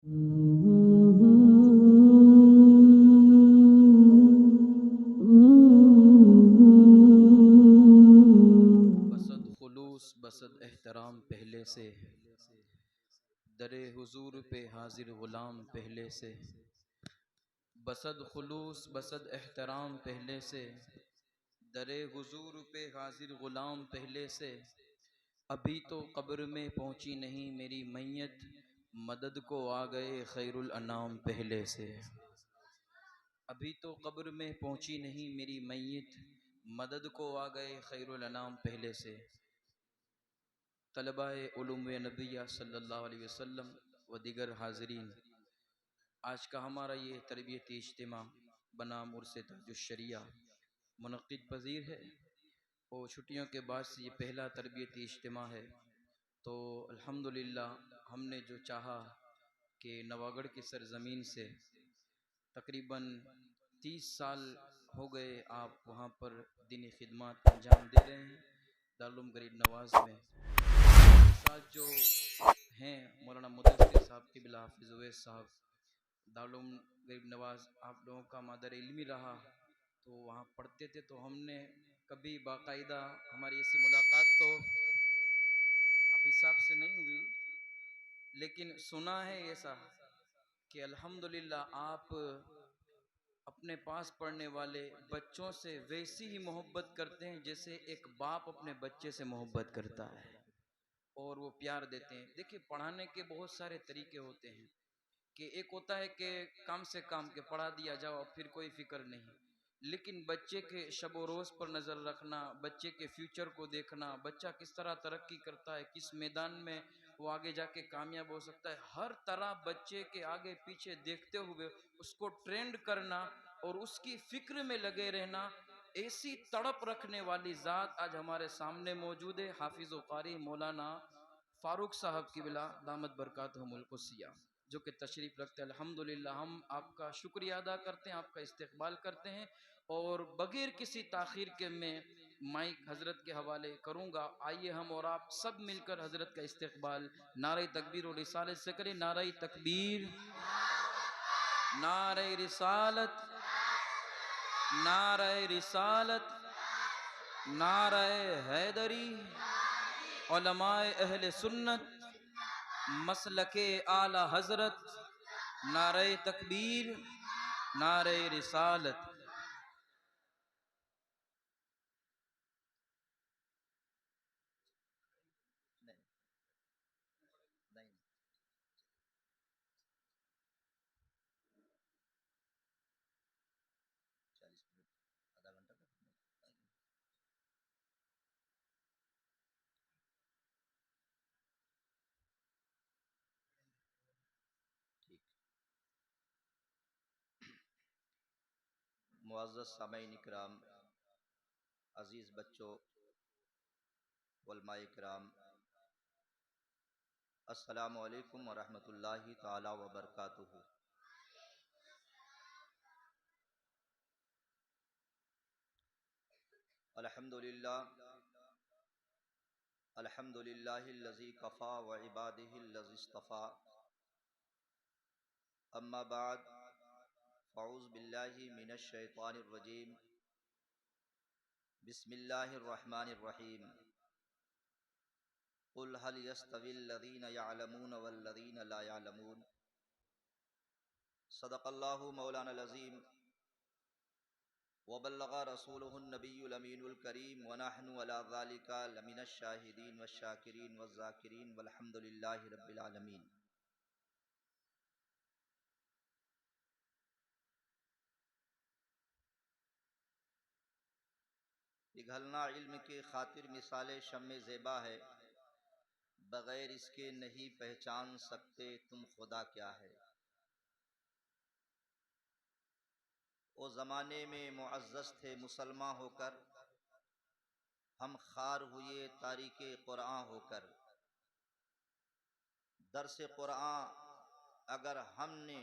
बसद खुलूस बसद एहतराम पहले से, दरे हुजूर पे हाजिर गुलाम पहले से। बसद खुलूस बसद एहतराम पहले से, दरे हुजूर पे हाजिर गुलाम पहले से। अभी तो कब्र में पहुंची नहीं मेरी मैयत, मदद को आ गए खैरुल अनाम पहले से। अभी तो कब्र में पहुंची नहीं मेरी मैयत, मदद को आ गए खैरुल अनाम पहले से। तलबाए उलूम नबिया सल्लल्लाहु अलैहि वसल्लम व दिगर हाज़रीन, आज का हमारा ये तरबियती इज्तिमा बनाम उर्स ताजुश्शरिया मुनक़्क़िद पज़ीर है और छुट्टियों के बाद से ये पहला तरबियती इज्तिमा है। तो अल्हम्दुलिल्लाह हमने जो चाहा कि नवागढ़ की सरज़मीन से तकरीबन 30 साल हो गए आप वहाँ पर दीनी खिदमत अंजाम दे रहे हैं दारुल गरीब नवाज में। के साथ जो हैं मौलाना मुदस्सिर साहब क़िबला हाफिज़ उवैस साहब, दारुल गरीब नवाज आप लोगों का मादर इल्मी रहा, तो वहाँ पढ़ते थे। तो हमने कभी बाकायदा हमारी ऐसी मुलाकात तो हाफिज़ साहब से नहीं हुई, लेकिन सुना है ऐसा कि अल्हम्दुलिल्लाह आप अपने पास पढ़ने वाले बच्चों से वैसी ही मोहब्बत करते हैं जैसे एक बाप अपने बच्चे से मोहब्बत करता है और वो प्यार देते हैं। देखिए, पढ़ाने के बहुत सारे तरीके होते हैं कि एक होता है कि काम से काम के पढ़ा दिया जाओ फिर कोई फिक्र नहीं, लेकिन बच्चे के शब रोज़ पर नज़र रखना, बच्चे के फ्यूचर को देखना, बच्चा किस तरह तरक्की करता है, किस मैदान में वो आगे जाके कामयाब हो सकता है, हर तरह बच्चे के आगे पीछे देखते हुए उसको ट्रेंड करना और उसकी फिक्र में लगे रहना, ऐसी तड़प रखने वाली ज़ात आज हमारे सामने मौजूद है। हाफिज़ व क़ारी मौलाना फ़ारूक साहब क़िबला दामत बरकातहुमुल क़ुद्सिया, जो कि तशरीफ़ रखते हैं। अल्हम्दुलिल्लाह हम आपका शुक्रिया अदा करते हैं, आपका इस्तक़बाल करते हैं और बग़ैर किसी ताख़ीर के मैं माइक हज़रत के हवाले करूँगा। आइए हम और आप सब मिलकर हज़रत का इस्तक़बाल नारे तकबीर और रिसालत से करें। नारे तकबीर, नारे रिसालत, नारे रिसालत, नारे हैदरी, उलमाए अहले सुन्नत, मसलके आला हज़रत, नारे तकबीर, नारे रिसालत। मुअज़्ज़ज़ सामईन इकराम, अज़ीज़ बच्चों, उलमाए किराम, अस्सलामु अलैकुम व रहमतुल्लाहि ताला व बरकातुहू। अल्हम्दुलिल्लाह, अल्हम्दुलिल्लाहिल्लज़ी कफ़ा व इबादिहिल्लज़ी इस्तफ़ा। अम्मा बाद, फ़अऊज़ु बिल्लाहि मिनश शैतानिर रजीम। बिस्मिल्लाहिर रहमानिर रहीम। क़ुल हल यस्तविल्लज़ीना यअलमून वल्लज़ीना ला यअलमून। सदक़ल्लाहु मौलानाल अज़ीम व बल्लग़ रसूलुहुन नबियुल अमीनुल करीम व नहनु अला ज़ालिका लमिनश शाहिदीन वश्शाकिरीन वज़्ज़ाकिरीन वल्हम्दुलिल्लाहि रब्बिल आलमीन। पिघलना इल्म की खातिर मिसाले शम्मे ज़ेबा है, बग़ैर इसके नहीं पहचान सकते तुम खुदा क्या है। ओ ज़माने में मुअज़्ज़ज़ थे मुसलमान होकर, हम खार हुए तारीके कुरान होकर। दर्स कुरान अगर हमने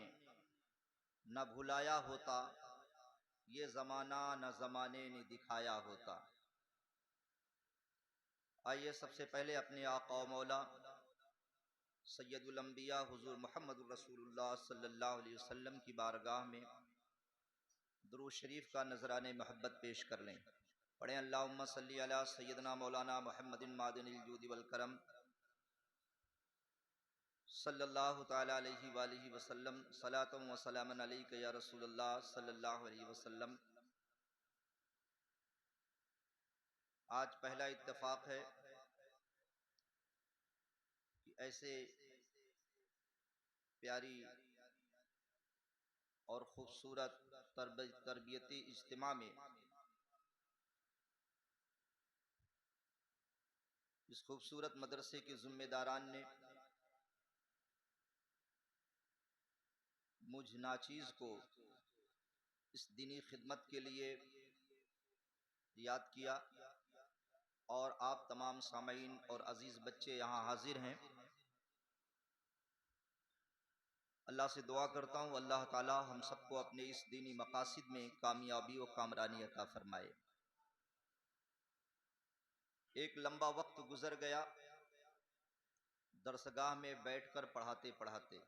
न भुलाया होता, ये ज़माना न ज़माने ने दिखाया होता। आइए सबसे पहले अपने आका व मौला सैयदुल अंबिया हुजूर मोहम्मद रसूलुल्लाह सल्लल्लाहु अलैहि वसल्लम की बारगाह में दुरूद शरीफ का नजराने मोहब्बत पेश कर लें। पढ़ें अल्लाहुम्मा सल्ली अला सैयदना मौलाना मुहम्मदिन मादिनिल जूदि वल करम सल्लल्लाहु ताला अलैहि वालिहि वसल्लम सलातम व सलामन अलैका या रसूलल्लाह सल्लल्लाहु अलैहि वसल्लम। आज पहला इत्तेफाक है कि ऐसे प्यारी और खूबसूरत तरबियती इज्तिमा में इस खूबसूरत मदरसे के ज़िम्मेदारान ने मुझ नाचीज़ को इस दीनी खिदमत के लिए याद किया और आप तमाम सामीन और अजीज़ बच्चे यहाँ हाजिर हैं। अल्लाह से दुआ करता हूँ अल्लाह ताला हम सबको अपने इस दीनी मकासिद में कामयाबी और कामरानी अता फरमाए। एक लंबा वक्त गुजर गया दरसगाह में बैठकर पढ़ाते पढ़ाते।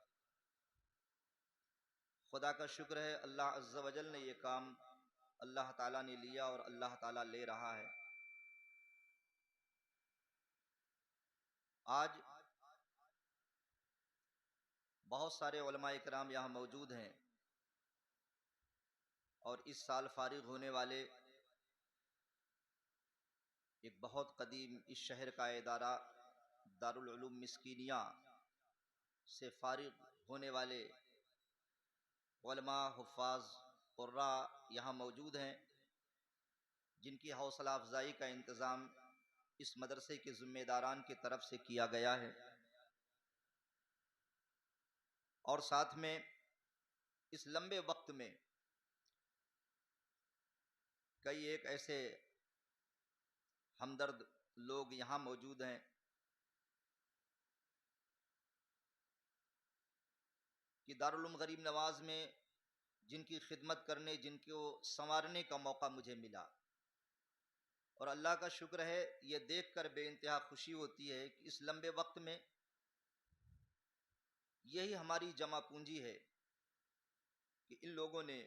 खुदा का शुक्र है अल्लाह अज़्ज़ा वजल ने ये काम अल्लाह ताला ने लिया और अल्लाह ताला ले रहा है। आज बहुत सारे उलमा इकराम यहाँ मौजूद हैं और इस साल फारिग होने वाले एक बहुत कदीम इस शहर का इदारा दारुल उलूम मिस्कीनिया से फारिग होने वाले उलमा हुफ़ाज़ क़ुर्रा यहाँ मौजूद हैं, जिनकी हौसला अफजाई का इंतज़ाम इस मदरसे के ज़िम्मेदारान की तरफ से किया गया है। और साथ में इस लंबे वक्त में कई एक ऐसे हमदर्द लोग यहाँ मौजूद हैं कि दारुल उलूम गरीब नवाज में जिनकी खिदमत करने, जिनको संवारने का मौका मुझे मिला और अल्लाह का शुक्र है ये देख कर बेइंतहा खुशी होती है कि इस लंबे वक्त में यही हमारी जमा पूंजी है कि इन लोगों ने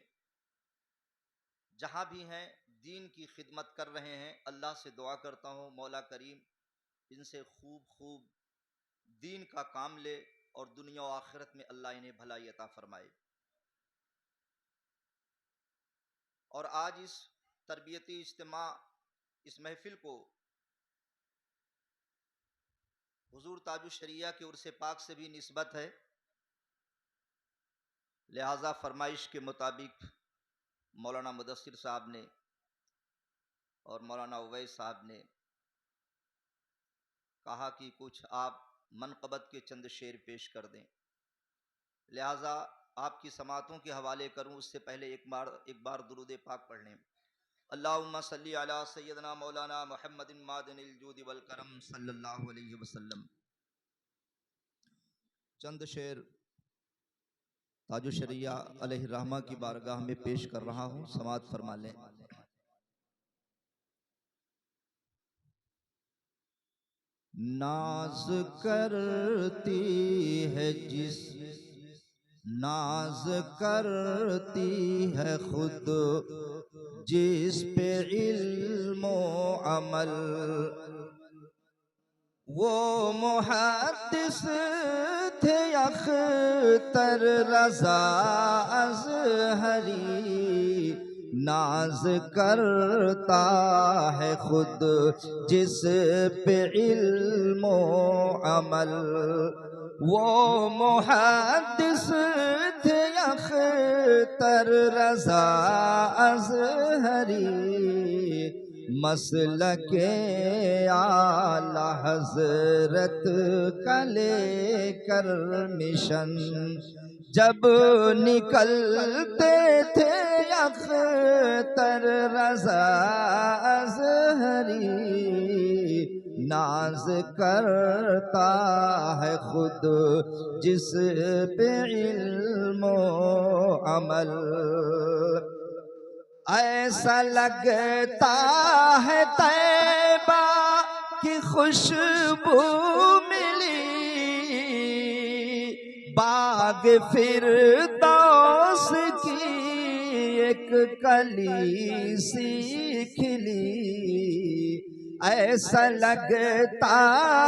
जहाँ भी हैं दीन की खिदमत कर रहे हैं। अल्लाह से दुआ करता हूँ मौला करीम इनसे खूब खूब दीन का काम ले और दुनिया और आखिरत में अल्लाह इन्हें भलाई अता फरमाए। और आज इस तरबियती इज्तिमा, इस महफिल को हुजूर ताजुश शरिया के उर्स पाक से भी निस्बत है, लिहाजा फरमाइश के मुताबिक मौलाना मुदस्सिर साहब ने और मौलाना उवैस साहब ने कहा कि कुछ आप मनक़बत के चंद शेर पेश कर दें, लिहाजा आपकी समातों के हवाले करूं उससे पहले एक बार दुरूद पाक पढ़ लें। अल्लाहुम्मा सल्ली अला सय्यदना मौलाना मुहम्मदिन मादिनिल जूदि वल करम सल्लल्लाहु अलैहि वसल्लम। चंद शेर ताजुश शरिया अलैहि रहमा की बारगाह में पेश कर रहा हूँ, समात फरमा लें। नाज करती है जिस नाज करती है खुद जिस पे इल्मो अमल, वो मुहद्दिस थे अख्तर रज़ा अज़हरी। नाज करता है खुद जिस पे इल्मो अमल, वो मुहद्दिस थे अख्तर रज़ा अज़हरी। मसलके आला हज़रत का लेकर मिशन जब निकलते थे अख्तर रज़ा अज़हरी। नाज करता है खुद जिस पे इल्मो अमल, ऐसा लगता है तैबा की खुशबू मिली बाग फिरदौस की एक कली सी खिली, ऐसा लगता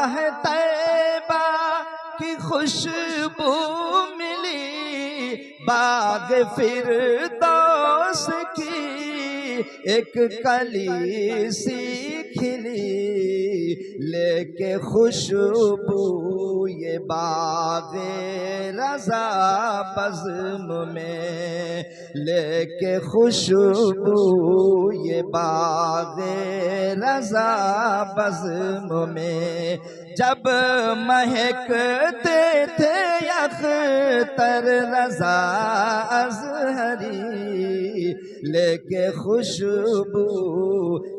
है तैबा की खुशबू मिली। बाग फिरदौस की एक कली सी खिली, लेके खुशबू ये बाग रज़ा बज़्म में, लेके खुशबू ये बाग रज़ा बज़्म में। जब महकते थे अख्तर रज़ा अज़हरी, लेके खुशबू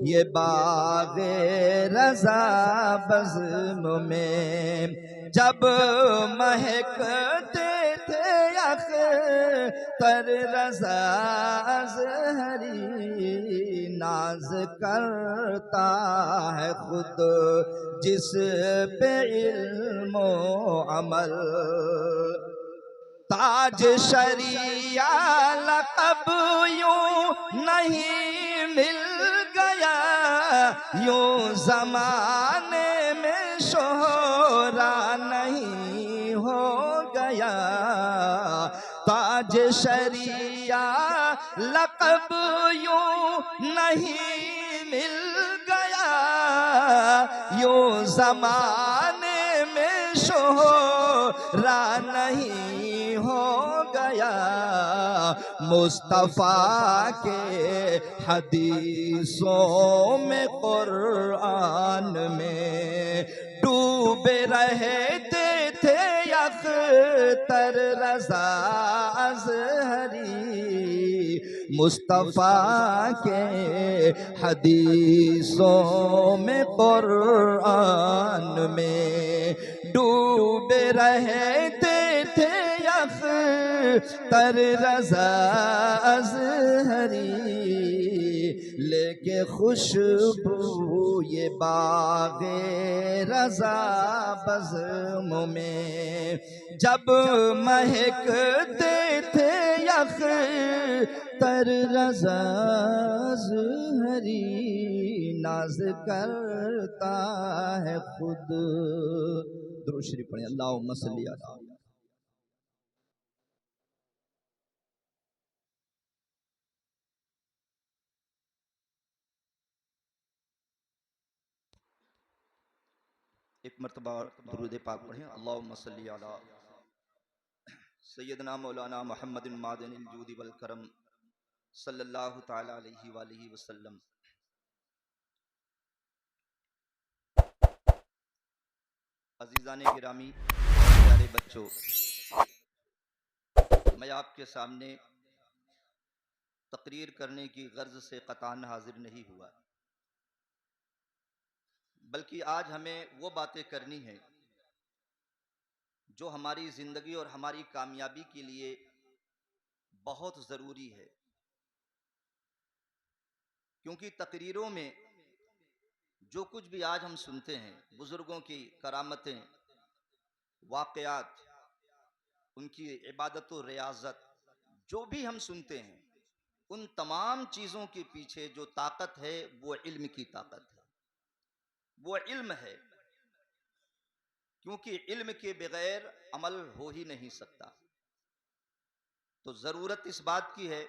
ये बाग रज़ा बज़्म में। जब महकते थे अख्तर रज़ा अज़हरी, नाज करता है खुद जिस पे इल्म अमल। ताज शरिया लक़ब यूं नहीं मिल गया, यूं ज़माने में शोहरा नहीं हो गया। ताज शरिया लक़ब यूं नहीं मिल गया, यूं ज़माने में शोहरा नहीं हो गया। मुस्तफ़ा के हदीसों में कुरान में डूबे रहते थे अख्तर रज़ा अज़हरी। मुस्तफ़ा के हदीसों में कुरान में डूबे रहते थे अख्तर रज़ा अज़हरी, लेके खुशबू ये बाग रज़ा बज़्म में। जब महकते थे अख्तर रज़ा अज़हरी, नाज करता है खुद। दुरूद शरीफ पढ़ें। अल्लाहुम्मा सल्ली अला। एक मरतबा दुरूद पाक पढ़ें। अल्लाहुम्मा सल्ली अला सय्यदना मौलाना मुहम्मदिन मादनिल जूदी वल करम सल्लल्लाहु तआला अलैहि वालिहि वसल्लम। अजीज़ाने गिरामी, प्यारे बच्चों, मैं आपके सामने तकरीर करने की गर्ज से क़तान हाजिर नहीं हुआ, बल्कि आज हमें वो बातें करनी है जो हमारी ज़िंदगी और हमारी कामयाबी के लिए बहुत ज़रूरी है। क्योंकि तकरीरों में जो कुछ भी आज हम सुनते हैं, बुज़ुर्गों की करामतें, वाक़यात, उनकी इबादत और रियाज़त, जो भी हम सुनते हैं, उन तमाम चीज़ों के पीछे जो ताकत है वो इल्म की ताकत है, वो इल्म है। क्योंकि इल्म के बगैर अमल हो ही नहीं सकता। तो ज़रूरत इस बात की है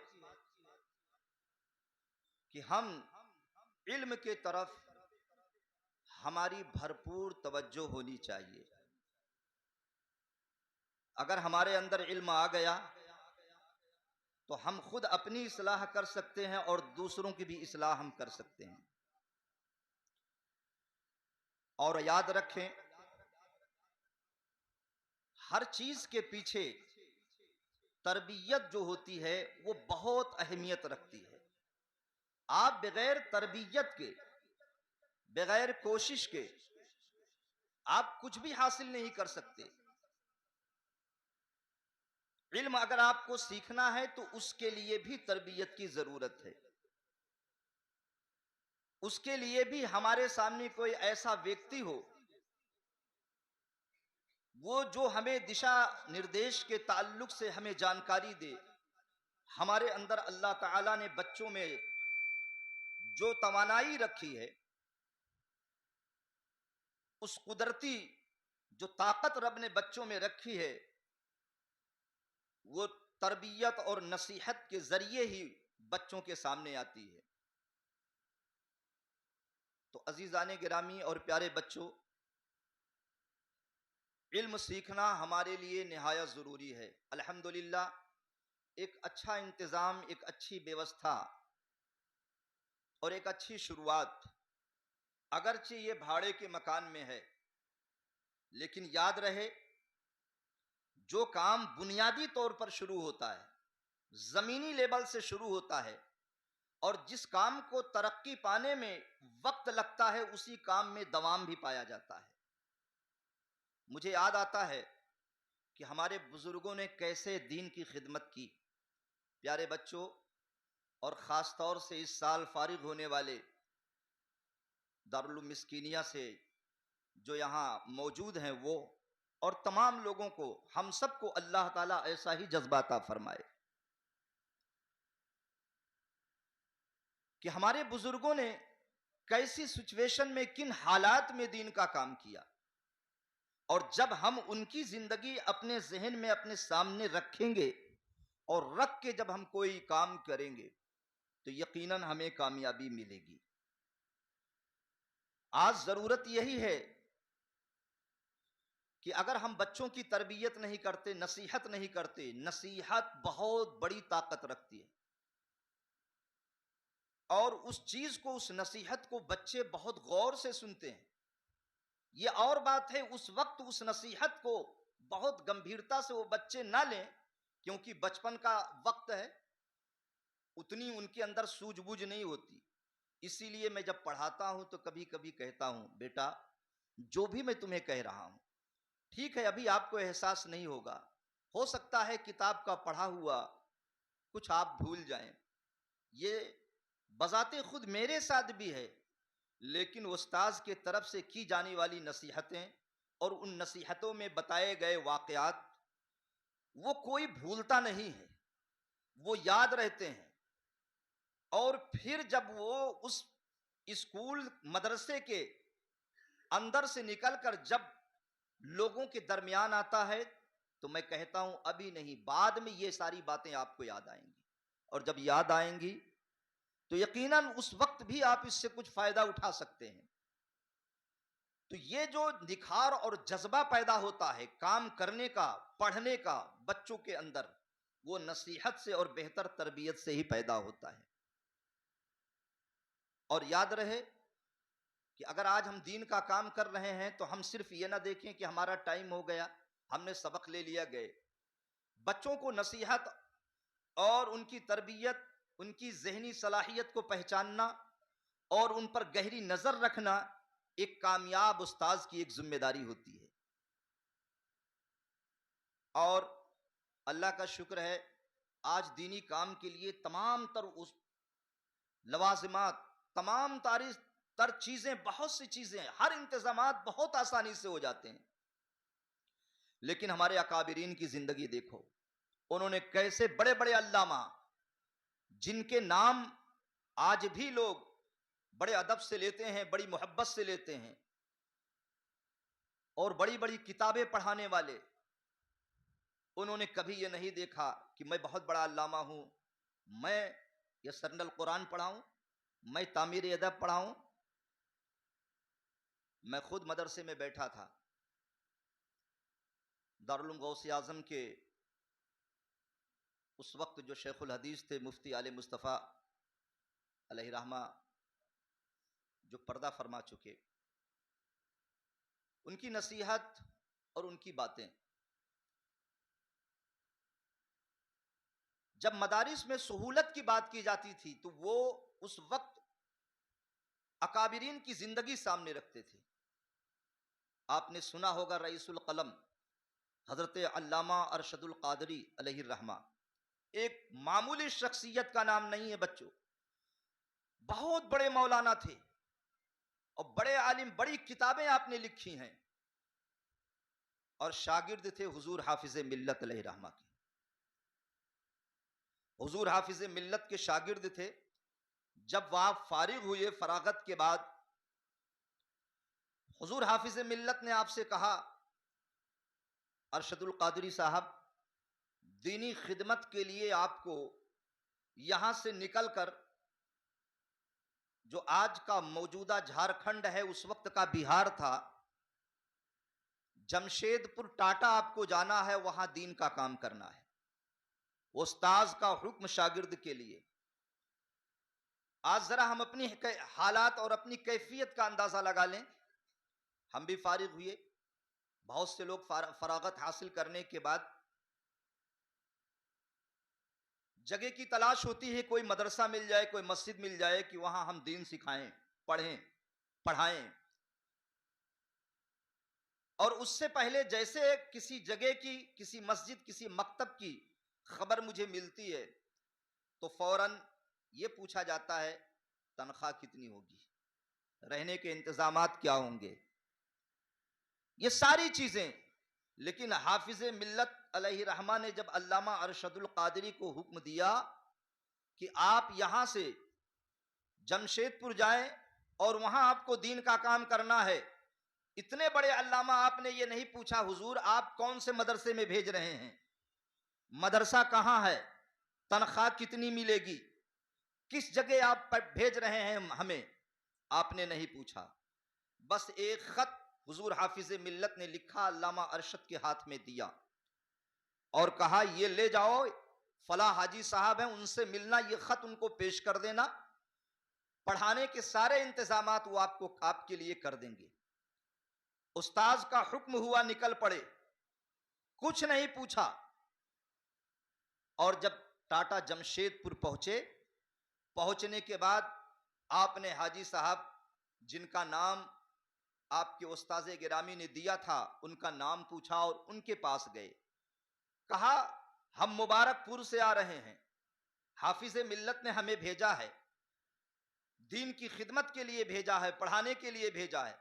कि हम इल्म के तरफ हमारी भरपूर तवज्जो होनी चाहिए। अगर हमारे अंदर इल्म आ गया तो हम खुद अपनी इस्लाह कर सकते हैं और दूसरों की भी इस्लाह हम कर सकते हैं। और याद रखें, हर चीज के पीछे तरबियत जो होती है वो बहुत अहमियत रखती है। आप बगैर तरबियत के, बगैर कोशिश के आप कुछ भी हासिल नहीं कर सकते। इल्म अगर आपको सीखना है तो उसके लिए भी तरबियत की जरूरत है। उसके लिए भी हमारे सामने कोई ऐसा व्यक्ति हो वो जो हमें दिशा निर्देश के ताल्लुक से हमें जानकारी दे। हमारे अंदर अल्लाह ताला ने बच्चों में जो तवानाई रखी है, उस कुदरती जो ताकत रब ने बच्चों में रखी है, वो तरबियत और नसीहत के जरिए ही बच्चों के सामने आती है। तो अजीजाने गिरामी और प्यारे बच्चों, इल्म सीखना हमारे लिए निहायत ज़रूरी है। अल्हम्दुलिल्लाह एक अच्छा इंतज़ाम, एक अच्छी व्यवस्था और एक अच्छी शुरुआत, अगरचे ये भाड़े के मकान में है, लेकिन याद रहे जो काम बुनियादी तौर पर शुरू होता है, ज़मीनी लेवल से शुरू होता है, और जिस काम को तरक्की पाने में वक्त लगता है, उसी काम में दवाम भी पाया जाता है। मुझे याद आता है कि हमारे बुजुर्गों ने कैसे दीन की खिदमत की। प्यारे बच्चों, और ख़ास तौर से इस साल फारिग होने वाले दारुल मिस्कीनिया से जो यहाँ मौजूद हैं, वो और तमाम लोगों को, हम सबको अल्लाह ताला ऐसा ही जज्बा अता फरमाए कि हमारे बुजुर्गों ने कैसी सिचुएशन में, किन हालात में दीन का काम किया, और जब हम उनकी जिंदगी अपने जहन में अपने सामने रखेंगे और रख के जब हम कोई काम करेंगे तो यकीनन हमें कामयाबी मिलेगी। आज जरूरत यही है कि अगर हम बच्चों की तरबियत नहीं करते, नसीहत नहीं करते, नसीहत बहुत बड़ी ताकत रखती है, और उस चीज को, उस नसीहत को बच्चे बहुत गौर से सुनते हैं। ये और बात है, उस वक्त उस नसीहत को बहुत गंभीरता से वो बच्चे ना लें, क्योंकि बचपन का वक्त है, उतनी उनके अंदर सूझबूझ नहीं होती। इसीलिए मैं जब पढ़ाता हूं तो कभी कभी कहता हूं, बेटा जो भी मैं तुम्हें कह रहा हूं, ठीक है अभी आपको एहसास नहीं होगा, हो सकता है किताब का पढ़ा हुआ कुछ आप भूल जाएं, ये बजाते खुद मेरे साथ भी है, लेकिन उस्ताद के तरफ से की जाने वाली नसीहतें और उन नसीहतों में बताए गए वाकयात, वो कोई भूलता नहीं है, वो याद रहते हैं। और फिर जब वो उस स्कूल मदरसे के अंदर से निकलकर जब लोगों के दरमियान आता है, तो मैं कहता हूं अभी नहीं, बाद में ये सारी बातें आपको याद आएंगी, और जब याद आएंगी तो यकीनन उस वक्त भी आप इससे कुछ फायदा उठा सकते हैं। तो ये जो निखार और जज्बा पैदा होता है काम करने का, पढ़ने का बच्चों के अंदर, वो नसीहत से और बेहतर तरबियत से ही पैदा होता है। और याद रहे कि अगर आज हम दीन का काम कर रहे हैं तो हम सिर्फ ये ना देखें कि हमारा टाइम हो गया, हमने सबक ले लिया, गए। बच्चों को नसीहत और उनकी तरबियत, उनकी जहनी सलाहियत को पहचानना और उन पर गहरी नजर रखना एक कामयाब उस्ताद की एक जिम्मेदारी होती है। और अल्लाह का शुक्र है, आज दीनी काम के लिए तमाम तर उस लवाजिमात, तमाम तर चीजें, बहुत सी चीजें, हर इंतजामात बहुत आसानी से हो जाते हैं। लेकिन हमारे अकाबिरीन की जिंदगी देखो, उन्होंने कैसे बड़े बड़े अल्लामा, जिनके नाम आज भी लोग बड़े अदब से लेते हैं, बड़ी मोहब्बत से लेते हैं, और बड़ी बड़ी किताबें पढ़ाने वाले, उन्होंने कभी ये नहीं देखा कि मैं बहुत बड़ा अल्लामा हूं, मैं ये सरनल कुरान पढ़ाऊं, मैं तामीर अदब पढ़ाऊं। मैं खुद मदरसे में बैठा था, दारुल उलूम गौसे आजम के उस वक्त जो शेखुल हदीस थे, मुफ्ती आले मुस्तफ़ा अलैहि रहमा, जो पर्दा फरमा चुके, उनकी नसीहत और उनकी बातें, जब मदारिस में सहूलत की बात की जाती थी तो वो उस वक्त अकाबिरीन की जिंदगी सामने रखते थे। आपने सुना होगा रईसुल कलम हजरत अल्लामा अरशदुल कादरी अलैहि रहमा, एक मामूली शख्सियत का नाम नहीं है बच्चों, बहुत बड़े मौलाना थे और बड़े आलिम, बड़ी किताबें आपने लिखी हैं। और शागिर्द थे हुजूर हाफिज मिल्लत अलैहिर्रहमा के। हुजूर हाफिज मिल्लत के शागिर्द थे। जब वहां फारिग हुए फरागत के बाद, हुजूर हाफिज मिल्लत ने आपसे कहा, अरशदुल कादरी साहब, दीनी खिदमत के लिए आपको यहां से निकलकर जो आज का मौजूदा झारखंड है, उस वक्त का बिहार था, जमशेदपुर टाटा आपको जाना है, वहां दीन का काम करना है। उस्ताज का हुक्म शागिर्द के लिए। आज जरा हम अपनी हालात और अपनी कैफियत का अंदाजा लगा लें। हम भी फारिग हुए, बहुत से लोग फरागत हासिल करने के बाद जगह की तलाश होती है, कोई मदरसा मिल जाए, कोई मस्जिद मिल जाए कि वहां हम दीन सिखाएं, पढ़ें, पढ़ाएं। और उससे पहले जैसे किसी जगह की, किसी मस्जिद, किसी मकतब की खबर मुझे मिलती है तो फौरन ये पूछा जाता है तनख्वाह कितनी होगी, रहने के इंतजामात क्या होंगे, ये सारी चीजें। लेकिन हाफिज मिल्लत अलैहिर्रहमा ने जब अल्लामा अरशदुल कादरी को हुक्म दिया कि आप यहां से जमशेदपुर जाएं और वहां आपको दीन का काम करना है, इतने बड़े अल्लामा, आपने ये नहीं पूछा हुजूर आप कौन से मदरसे में भेज रहे हैं, मदरसा कहां है, तनख्वाह कितनी मिलेगी, किस जगह आप भेज रहे हैं हमें, आपने नहीं पूछा। बस एक खत हुजूर हाफिज मिल्लत ने लिखा, अल्लामा अरशद के हाथ में दिया और कहा ये ले जाओ, फला हाजी साहब हैं, उनसे मिलना, ये खत उनको पेश कर देना, पढ़ाने के सारे इंतजामात वो आपके लिए कर देंगे। उस्ताज का हुक्म हुआ, निकल पड़े, कुछ नहीं पूछा। और जब टाटा जमशेदपुर पहुंचे, पहुंचने के बाद आपने हाजी साहब जिनका नाम आपके उस्ताज़े गिरामी ने दिया था, उनका नाम पूछा और उनके पास गए। कहा हम मुबारकपुर से आ रहे हैं, हाफिज मिल्लत ने हमें भेजा है, दीन की खिदमत के लिए भेजा है, पढ़ाने के लिए भेजा है।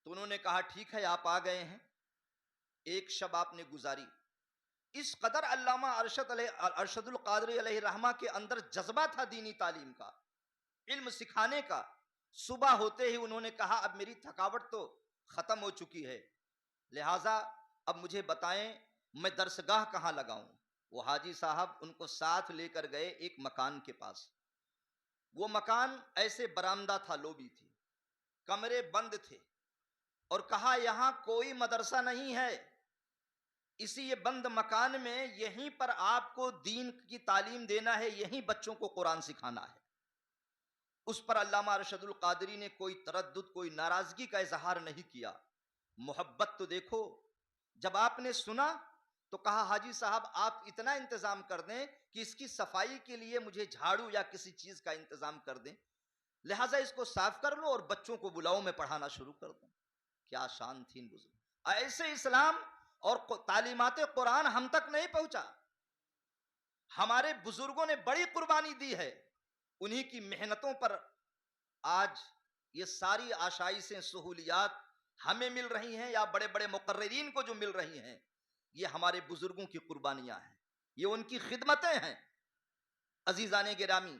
तो उन्होंने कहा ठीक है आप आ गए हैं, एक शब आपने गुजारी। इस कदर अल्लामा अरशदुल कादरी अलैहिर्रहमा के अंदर जज्बा था दीनी तालीम का, इल्म सिखाने का। सुबह होते ही उन्होंने कहा अब मेरी थकावट तो खत्म हो चुकी है, लिहाजा अब मुझे बताएं मैं दरसगाह कहां लगाऊं। वो हाजी साहब उनको साथ लेकर गए एक मकान के पास। वो मकान ऐसे बरामदा था, लोबी थी, कमरे बंद थे, और कहा यहां कोई मदरसा नहीं है, इसी ये बंद मकान में यहीं पर आपको दीन की तालीम देना है, यहीं बच्चों को कुरान सिखाना है। उस पर अल्लामा अरशदुल कादरी ने कोई तरद्दुद, कोई नाराजगी का इजहार नहीं किया। मोहब्बत तो देखो, जब आपने सुना तो कहा हाजी साहब आप इतना इंतजाम कर दें कि इसकी सफाई के लिए मुझे झाड़ू या किसी चीज का इंतजाम कर दें, लिहाजा इसको साफ कर लो और बच्चों को बुलाओ, मैं पढ़ाना शुरू कर दूं। क्या शान थी इन बुजुर्ग। ऐसे इस्लाम और तालीमात कुरान हम तक नहीं पहुंचा, हमारे बुजुर्गों ने बड़ी कुर्बानी दी है, उन्हीं की मेहनतों पर आज ये सारी आशाइशें, सहूलियात हमें मिल रही हैं या बड़े बड़े मुकर्रिरीन को जो मिल रही हैं, ये हमारे बुजुर्गों की कुर्बानियां हैं, ये उनकी खिदमतें हैं। अजीजाने गिरामी,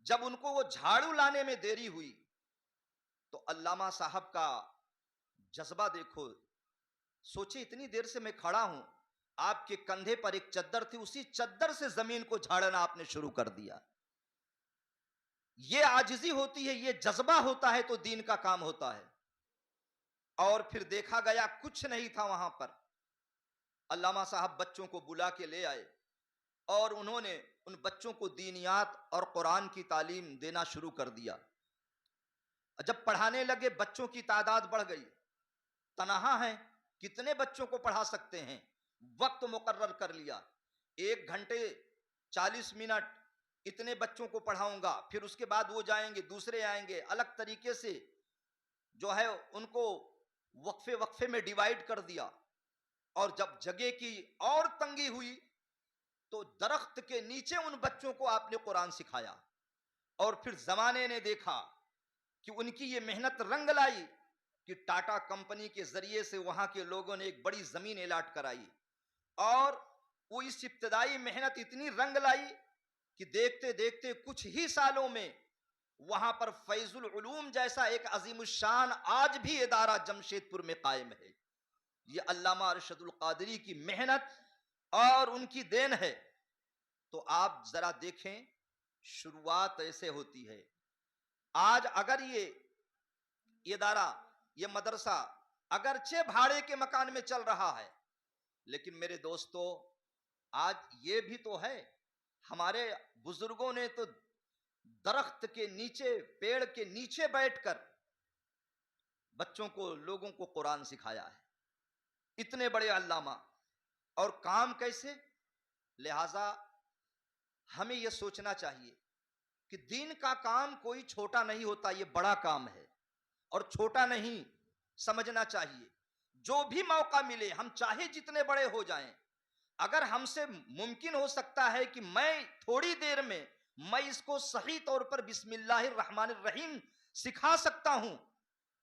जब उनको वो झाड़ू लाने में देरी हुई तो अल्लामा साहब का जज्बा देखो। सोचे इतनी देर से मैं खड़ा हूं, आपके कंधे पर एक चद्दर थी, उसी चद्दर से जमीन को झाड़ना आपने शुरू कर दिया। ये आजिजी होती है, ये जज्बा होता है तो दीन का काम होता है। और फिर देखा गया कुछ नहीं था वहां पर। अल्लामा साहब बच्चों को बुला के ले आए और उन्होंने उन बच्चों को दीनियात और कुरान की तालीम देना शुरू कर दिया। जब पढ़ाने लगे, बच्चों की तादाद बढ़ गई, तनहा है, कितने बच्चों को पढ़ा सकते हैं, वक्त मुकर्रर कर लिया, 1 घंटे 40 मिनट इतने बच्चों को पढ़ाऊंगा, फिर उसके बाद वो जाएंगे, दूसरे आएंगे, अलग तरीके से जो है उनको वक्फे वक्फे में डिवाइड कर दिया। और जब जगह की और तंगी हुई तो दरख्त के नीचे उन बच्चों को आपने कुरान सिखाया। और फिर जमाने ने देखा कि उनकी ये मेहनत रंग लाई, कि टाटा कंपनी के जरिए से वहां के लोगों ने एक बड़ी जमीन अलॉट कराई और वो इस इब्तदाई मेहनत इतनी रंग लाई कि देखते देखते कुछ ही सालों में वहां पर फैजुल उलूम जैसा एक अजीमुशान आज भी इदारा जमशेदपुर में कायम है। ये अल्लामा अरशदुल कादरी की मेहनत और उनकी देन है। तो आप जरा देखें, शुरुआत ऐसे होती है। आज अगर ये इदारा, ये मदरसा अगरचे भाड़े के मकान में चल रहा है, लेकिन मेरे दोस्तों आज ये भी तो है, हमारे बुजुर्गों ने तो दरख्त के नीचे, पेड़ के नीचे बैठकर बच्चों को, लोगों को कुरान सिखाया है। इतने बड़े अल्लामा, और काम कैसे? लिहाजा हमें यह सोचना चाहिए कि दीन का काम कोई छोटा नहीं होता, यह बड़ा काम है और छोटा नहीं समझना चाहिए। जो भी मौका मिले, हम चाहे जितने बड़े हो जाएं, अगर हमसे मुमकिन हो सकता है कि मैं थोड़ी देर में मैं इसको सही तौर पर बिस्मिल्लाहिर्रहमानिर्रहीम सिखा सकता हूं,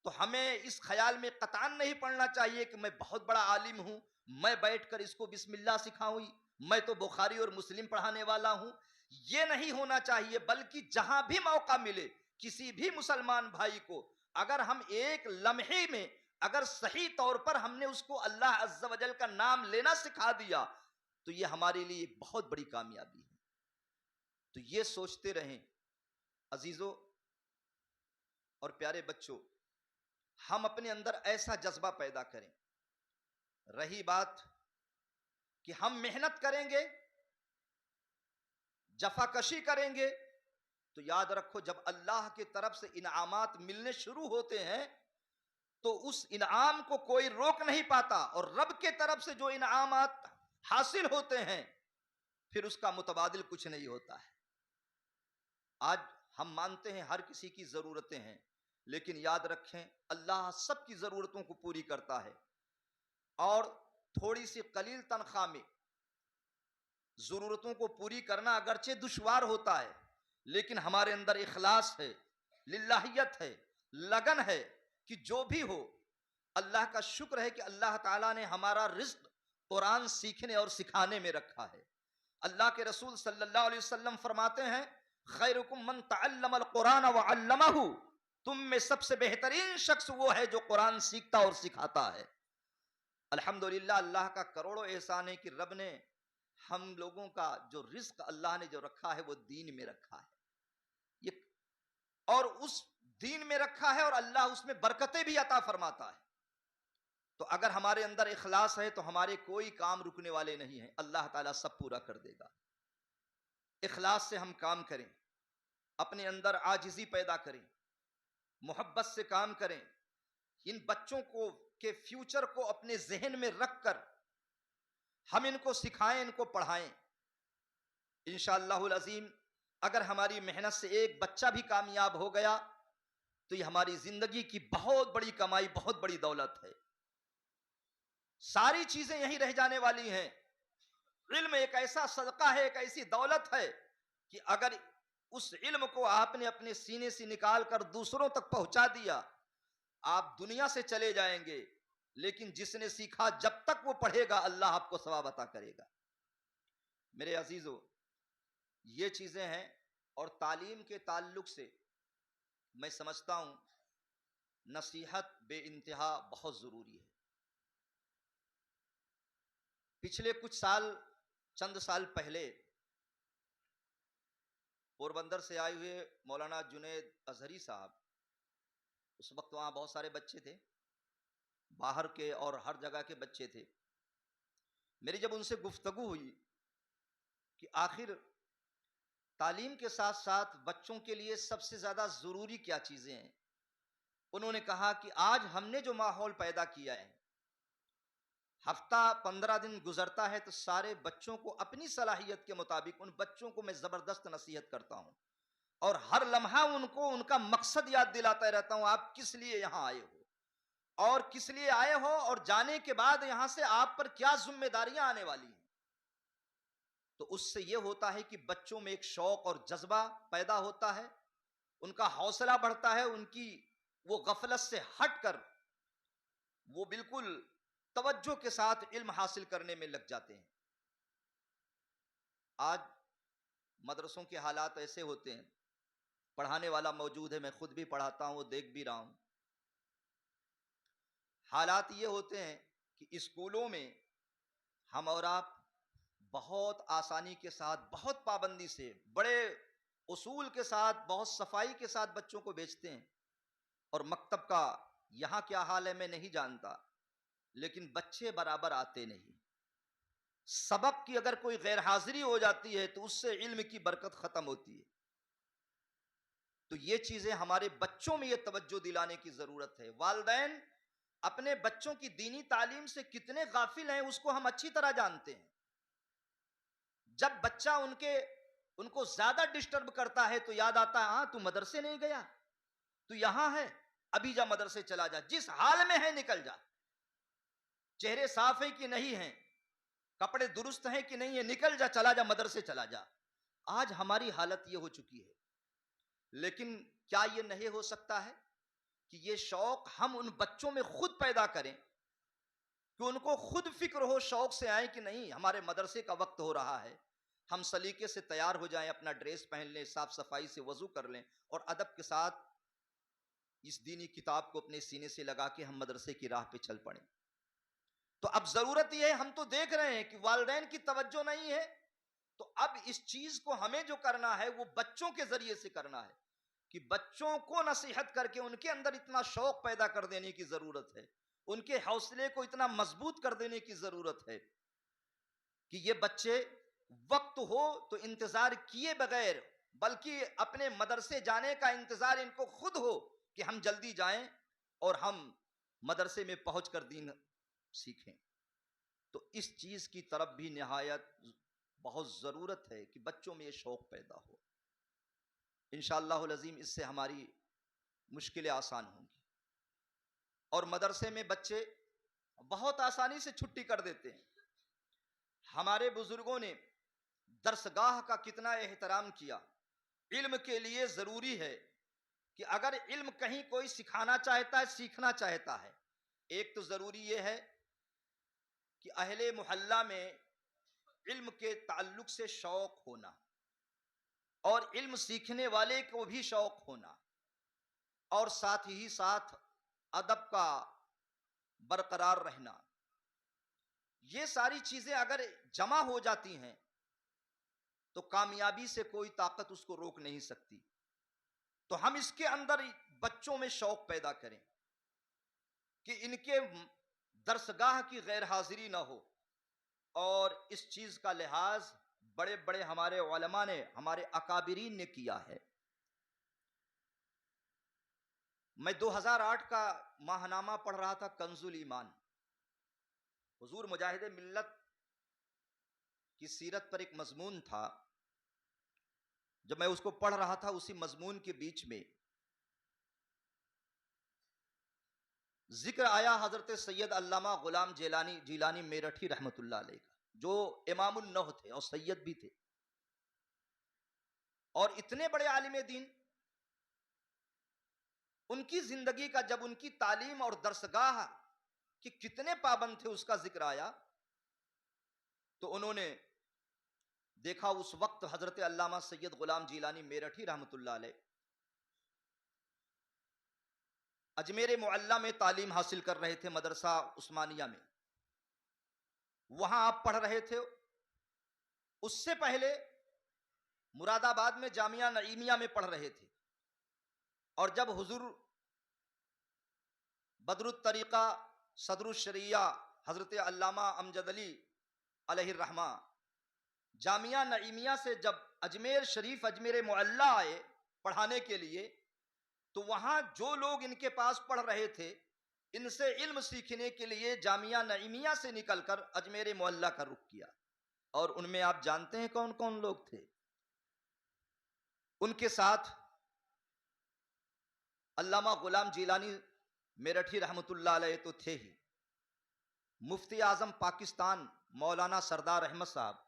तो हमें इस ख्याल में कतान नहीं पड़ना चाहिए कि मैं बहुत बड़ा आलिम हूं, मैं बैठकर इसको बिस्मिल्लाह सिखाऊं, मैं तो बुखारी और मुस्लिम पढ़ाने वाला हूं। यह नहीं होना चाहिए, बल्कि जहां भी मौका मिले किसी भी मुसलमान भाई को अगर हम एक लम्हे में अगर सही तौर पर हमने उसको अल्लाह अज़्ज़ा वजल का नाम लेना सिखा दिया, तो यह हमारे लिए एक बहुत बड़ी कामयाबी है। तो यह सोचते रहें अजीजों और प्यारे बच्चों, हम अपने अंदर ऐसा जज्बा पैदा करें। रही बात कि हम मेहनत करेंगे, जफाकशी करेंगे, तो याद रखो जब अल्लाह की तरफ से इनामात मिलने शुरू होते हैं तो उस इनाम को कोई रोक नहीं पाता, और रब के तरफ से जो इनामात हासिल होते हैं फिर उसका मुतबादिल कुछ नहीं होता है। आज हम मानते हैं हर किसी की जरूरतें हैं, लेकिन याद रखें अल्लाह सबकी जरूरतों को पूरी करता है, और थोड़ी सी कलील तनख्वाह में जरूरतों को पूरी करना अगरचे दुश्वार होता है, लेकिन हमारे अंदर इखलास है, लिल्लाहियत है, लगन है कि जो भी हो, अल्लाह का शुक्र है कि अल्लाह ताला ने हमारा रिज़्क़ कुरान सीखने और सिखाने में रखा है। अल्लाह के रसूल सल्लल्लाहु अलैहि वसल्लम फरमाते हैं, खैरुकुम मन तअल्लमल कुरान व अल्लमहु, तुम में सबसे बेहतरीन शख्स वो है जो कुरान सीखता और सिखाता है। अल्हम्दुलिल्लाह, अल्लाह का करोड़ों एहसान है कि रब ने हम लोगों का जो रिज़्क़ अल्लाह ने जो रखा है वो दीन में रखा है, ये और उस दीन में रखा है, और अल्लाह उसमें बरकतें भी अता फरमाता है। तो अगर हमारे अंदर इखलास है तो हमारे कोई काम रुकने वाले नहीं है, अल्लाह ताला सब पूरा कर देगा। इखलास से हम काम करें, अपने अंदर आजिज़ी पैदा करें, मोहब्बत से काम करें, इन बच्चों को के फ्यूचर को अपने जहन में रखकर हम इनको सिखाएं, इनको पढ़ाएं। इंशाअल्लाहुल अज़ीम अगर हमारी मेहनत से एक बच्चा भी कामयाब हो गया तो ये हमारी जिंदगी की बहुत बड़ी कमाई, बहुत बड़ी दौलत है। सारी चीजें यहीं रह जाने वाली हैं। इल्म एक ऐसा सदका है, एक ऐसी दौलत है कि अगर उस इल्म को आपने अपने सीने से निकाल कर दूसरों तक पहुंचा दिया, आप दुनिया से चले जाएंगे, लेकिन जिसने सीखा जब तक वो पढ़ेगा अल्लाह आपको सवाब अता करेगा। मेरे अजीजों, ये चीजें हैं, और तालीम के ताल्लुक से मैं समझता हूं नसीहत बे इंतहा बहुत जरूरी है। पिछले कुछ साल, चंद साल पहले पोरबंदर से आए हुए मौलाना जुनैद अजहरी साहब, उस वक्त वहां बहुत सारे बच्चे थे, बाहर के और हर जगह के बच्चे थे। मेरी जब उनसे गुफ्तगू हुई कि आखिर तालीम के साथ साथ बच्चों के लिए सबसे ज्यादा जरूरी क्या चीजें हैं, उन्होंने कहा कि आज हमने जो माहौल पैदा किया है, हफ्ता 15 दिन गुजरता है तो सारे बच्चों को अपनी सलाहियत के मुताबिक उन बच्चों को मैं जबरदस्त नसीहत करता हूं, और हर लम्हा उनको उनका मकसद याद दिलाता रहता हूं, आप किस लिए यहां आए हो और किस लिए आए हो, और जाने के बाद यहां से आप पर क्या जिम्मेदारियां आने वाली हैं। तो उससे यह होता है कि बच्चों में एक शौक और जज्बा पैदा होता है, उनका हौसला बढ़ता है, उनकी वो गफलत से हटकर वो बिल्कुल तवज्जो के साथ इल्म हासिल करने में लग जाते हैं। आज मदरसों के हालात ऐसे होते हैं, पढ़ाने वाला मौजूद है, मैं खुद भी पढ़ाता हूँ, देख भी रहा हूँ। हालात ये होते हैं कि स्कूलों में हम और आप बहुत आसानी के साथ, बहुत पाबंदी से, बड़े उसूल के साथ, बहुत सफाई के साथ बच्चों को भेजते हैं। और मकतब का यहाँ क्या हाल है मैं नहीं जानता, लेकिन बच्चे बराबर आते नहीं। सबक की अगर कोई गैर हाजिरी हो जाती है तो उससे इल्म की बरकत खत्म होती है। तो ये चीजें हमारे बच्चों में ये तवज्जो दिलाने की जरूरत है। वालिदैन अपने बच्चों की दीनी तालीम से कितने गाफिल हैं उसको हम अच्छी तरह जानते हैं। जब बच्चा उनको ज्यादा डिस्टर्ब करता है तो याद आता है, हाँ तू मदरसे नहीं गया, तू यहां है, अभी जा मदरसे चला जा, जिस हाल में है निकल जा, चेहरे साफ है कि नहीं है, कपड़े दुरुस्त हैं कि नहीं है, निकल जा, चला जा, मदरसे चला जा। आज हमारी हालत ये हो चुकी है। लेकिन क्या ये नहीं हो सकता है कि ये शौक हम उन बच्चों में खुद पैदा करें, कि उनको खुद फिक्र हो, शौक से आए कि नहीं हमारे मदरसे का वक्त हो रहा है, हम सलीके से तैयार हो जाएं, अपना ड्रेस पहन लें, साफ सफाई से वजू कर लें और अदब के साथ इस दीनी किताब को अपने सीने से लगा के हम मदरसे की राह पे चल पड़े। तो अब जरूरत यह है, हम तो देख रहे हैं कि वालिदैन की तवज्जो नहीं है, तो अब इस चीज को हमें जो करना है वो बच्चों के जरिए से करना है, कि बच्चों को नसीहत करके उनके अंदर इतना शौक पैदा कर देने की जरूरत है, उनके हौसले को इतना मजबूत कर देने की जरूरत है कि ये बच्चे वक्त हो तो इंतजार किए बगैर, बल्कि अपने मदरसे जाने का इंतजार इनको खुद हो कि हम जल्दी जाएं और हम मदरसे में पहुंचकर दीन सीखें। तो इस चीज की तरफ भी निहायत बहुत जरूरत है कि बच्चों में ये शौक पैदा हो। इंशाअल्लाह अज़ीम इससे हमारी मुश्किलें आसान होंगी। और मदरसे में बच्चे बहुत आसानी से छुट्टी कर देते हैं। हमारे बुजुर्गों ने दरसगाह का कितना एहतराम किया। इल्म के लिए जरूरी है कि अगर इल्म कहीं कोई सिखाना चाहता है, सीखना चाहता है, एक तो जरूरी यह है कि अहले मोहल्ला में इल्म के ताल्लुक से शौक होना और इल्म सीखने वाले को भी शौक होना, और साथ ही साथ अदब का बरकरार रहना। ये सारी चीजें अगर जमा हो जाती हैं तो कामयाबी से कोई ताकत उसको रोक नहीं सकती। तो हम इसके अंदर बच्चों में शौक पैदा करें कि इनके दरसगाह की गैर हाजिरी ना हो, और इस चीज का लिहाज बड़े बड़े हमारे उलमा ने, हमारे अकाबिरीन ने किया है। मैं 2008 का माहनामा पढ़ रहा था, कंजुल ईमान, हुजूर मुजाहिद मिल्लत की सीरत पर एक मजमून था। जब मैं उसको पढ़ रहा था, उसी मजमून के बीच में जिक्र आया हजरत सैयद अल्लामा गुलाम जीलानी मेरठी रहमतुल्लाह अलैह का, जो इमामुन नह थे और सैयद भी थे और इतने बड़े आलिम दीन। उनकी जिंदगी का, जब उनकी तालीम और दरसगाह कि कितने पाबंद थे उसका जिक्र आया, तो उन्होंने देखा उस वक्त हजरत अल्लामा सैयद गुलाम जीलानी मेरठी रहमतुल्लाह अलैह अजमेर मुअल्ला में तालीम हासिल कर रहे थे, मदरसा उस्मानिया में, वहां आप पढ़ रहे थे। उससे पहले मुरादाबाद में जामिया नईमिया में पढ़ रहे थे। और जब हुजूर बदरुत तरीका सदरुल शरिया हजरत अल्लामा अमजद अली अलैहिर्रहमा जामिया नईमिया से जब अजमेर शरीफ, अजमेर मुअल्ला आए पढ़ाने के लिए, तो वहां जो लोग इनके पास पढ़ रहे थे, इनसे इल्म सीखने के लिए जामिया नईमिया से निकलकर अजमेर मुअल्ला का रुख किया। और उनमें आप जानते हैं कौन कौन लोग थे? उनके साथ अल्लामा गुलाम जीलानी मेरठी रहमतुल्लाह अलैह तो थे ही, मुफ्ती आजम पाकिस्तान मौलाना सरदार अहमद साहब,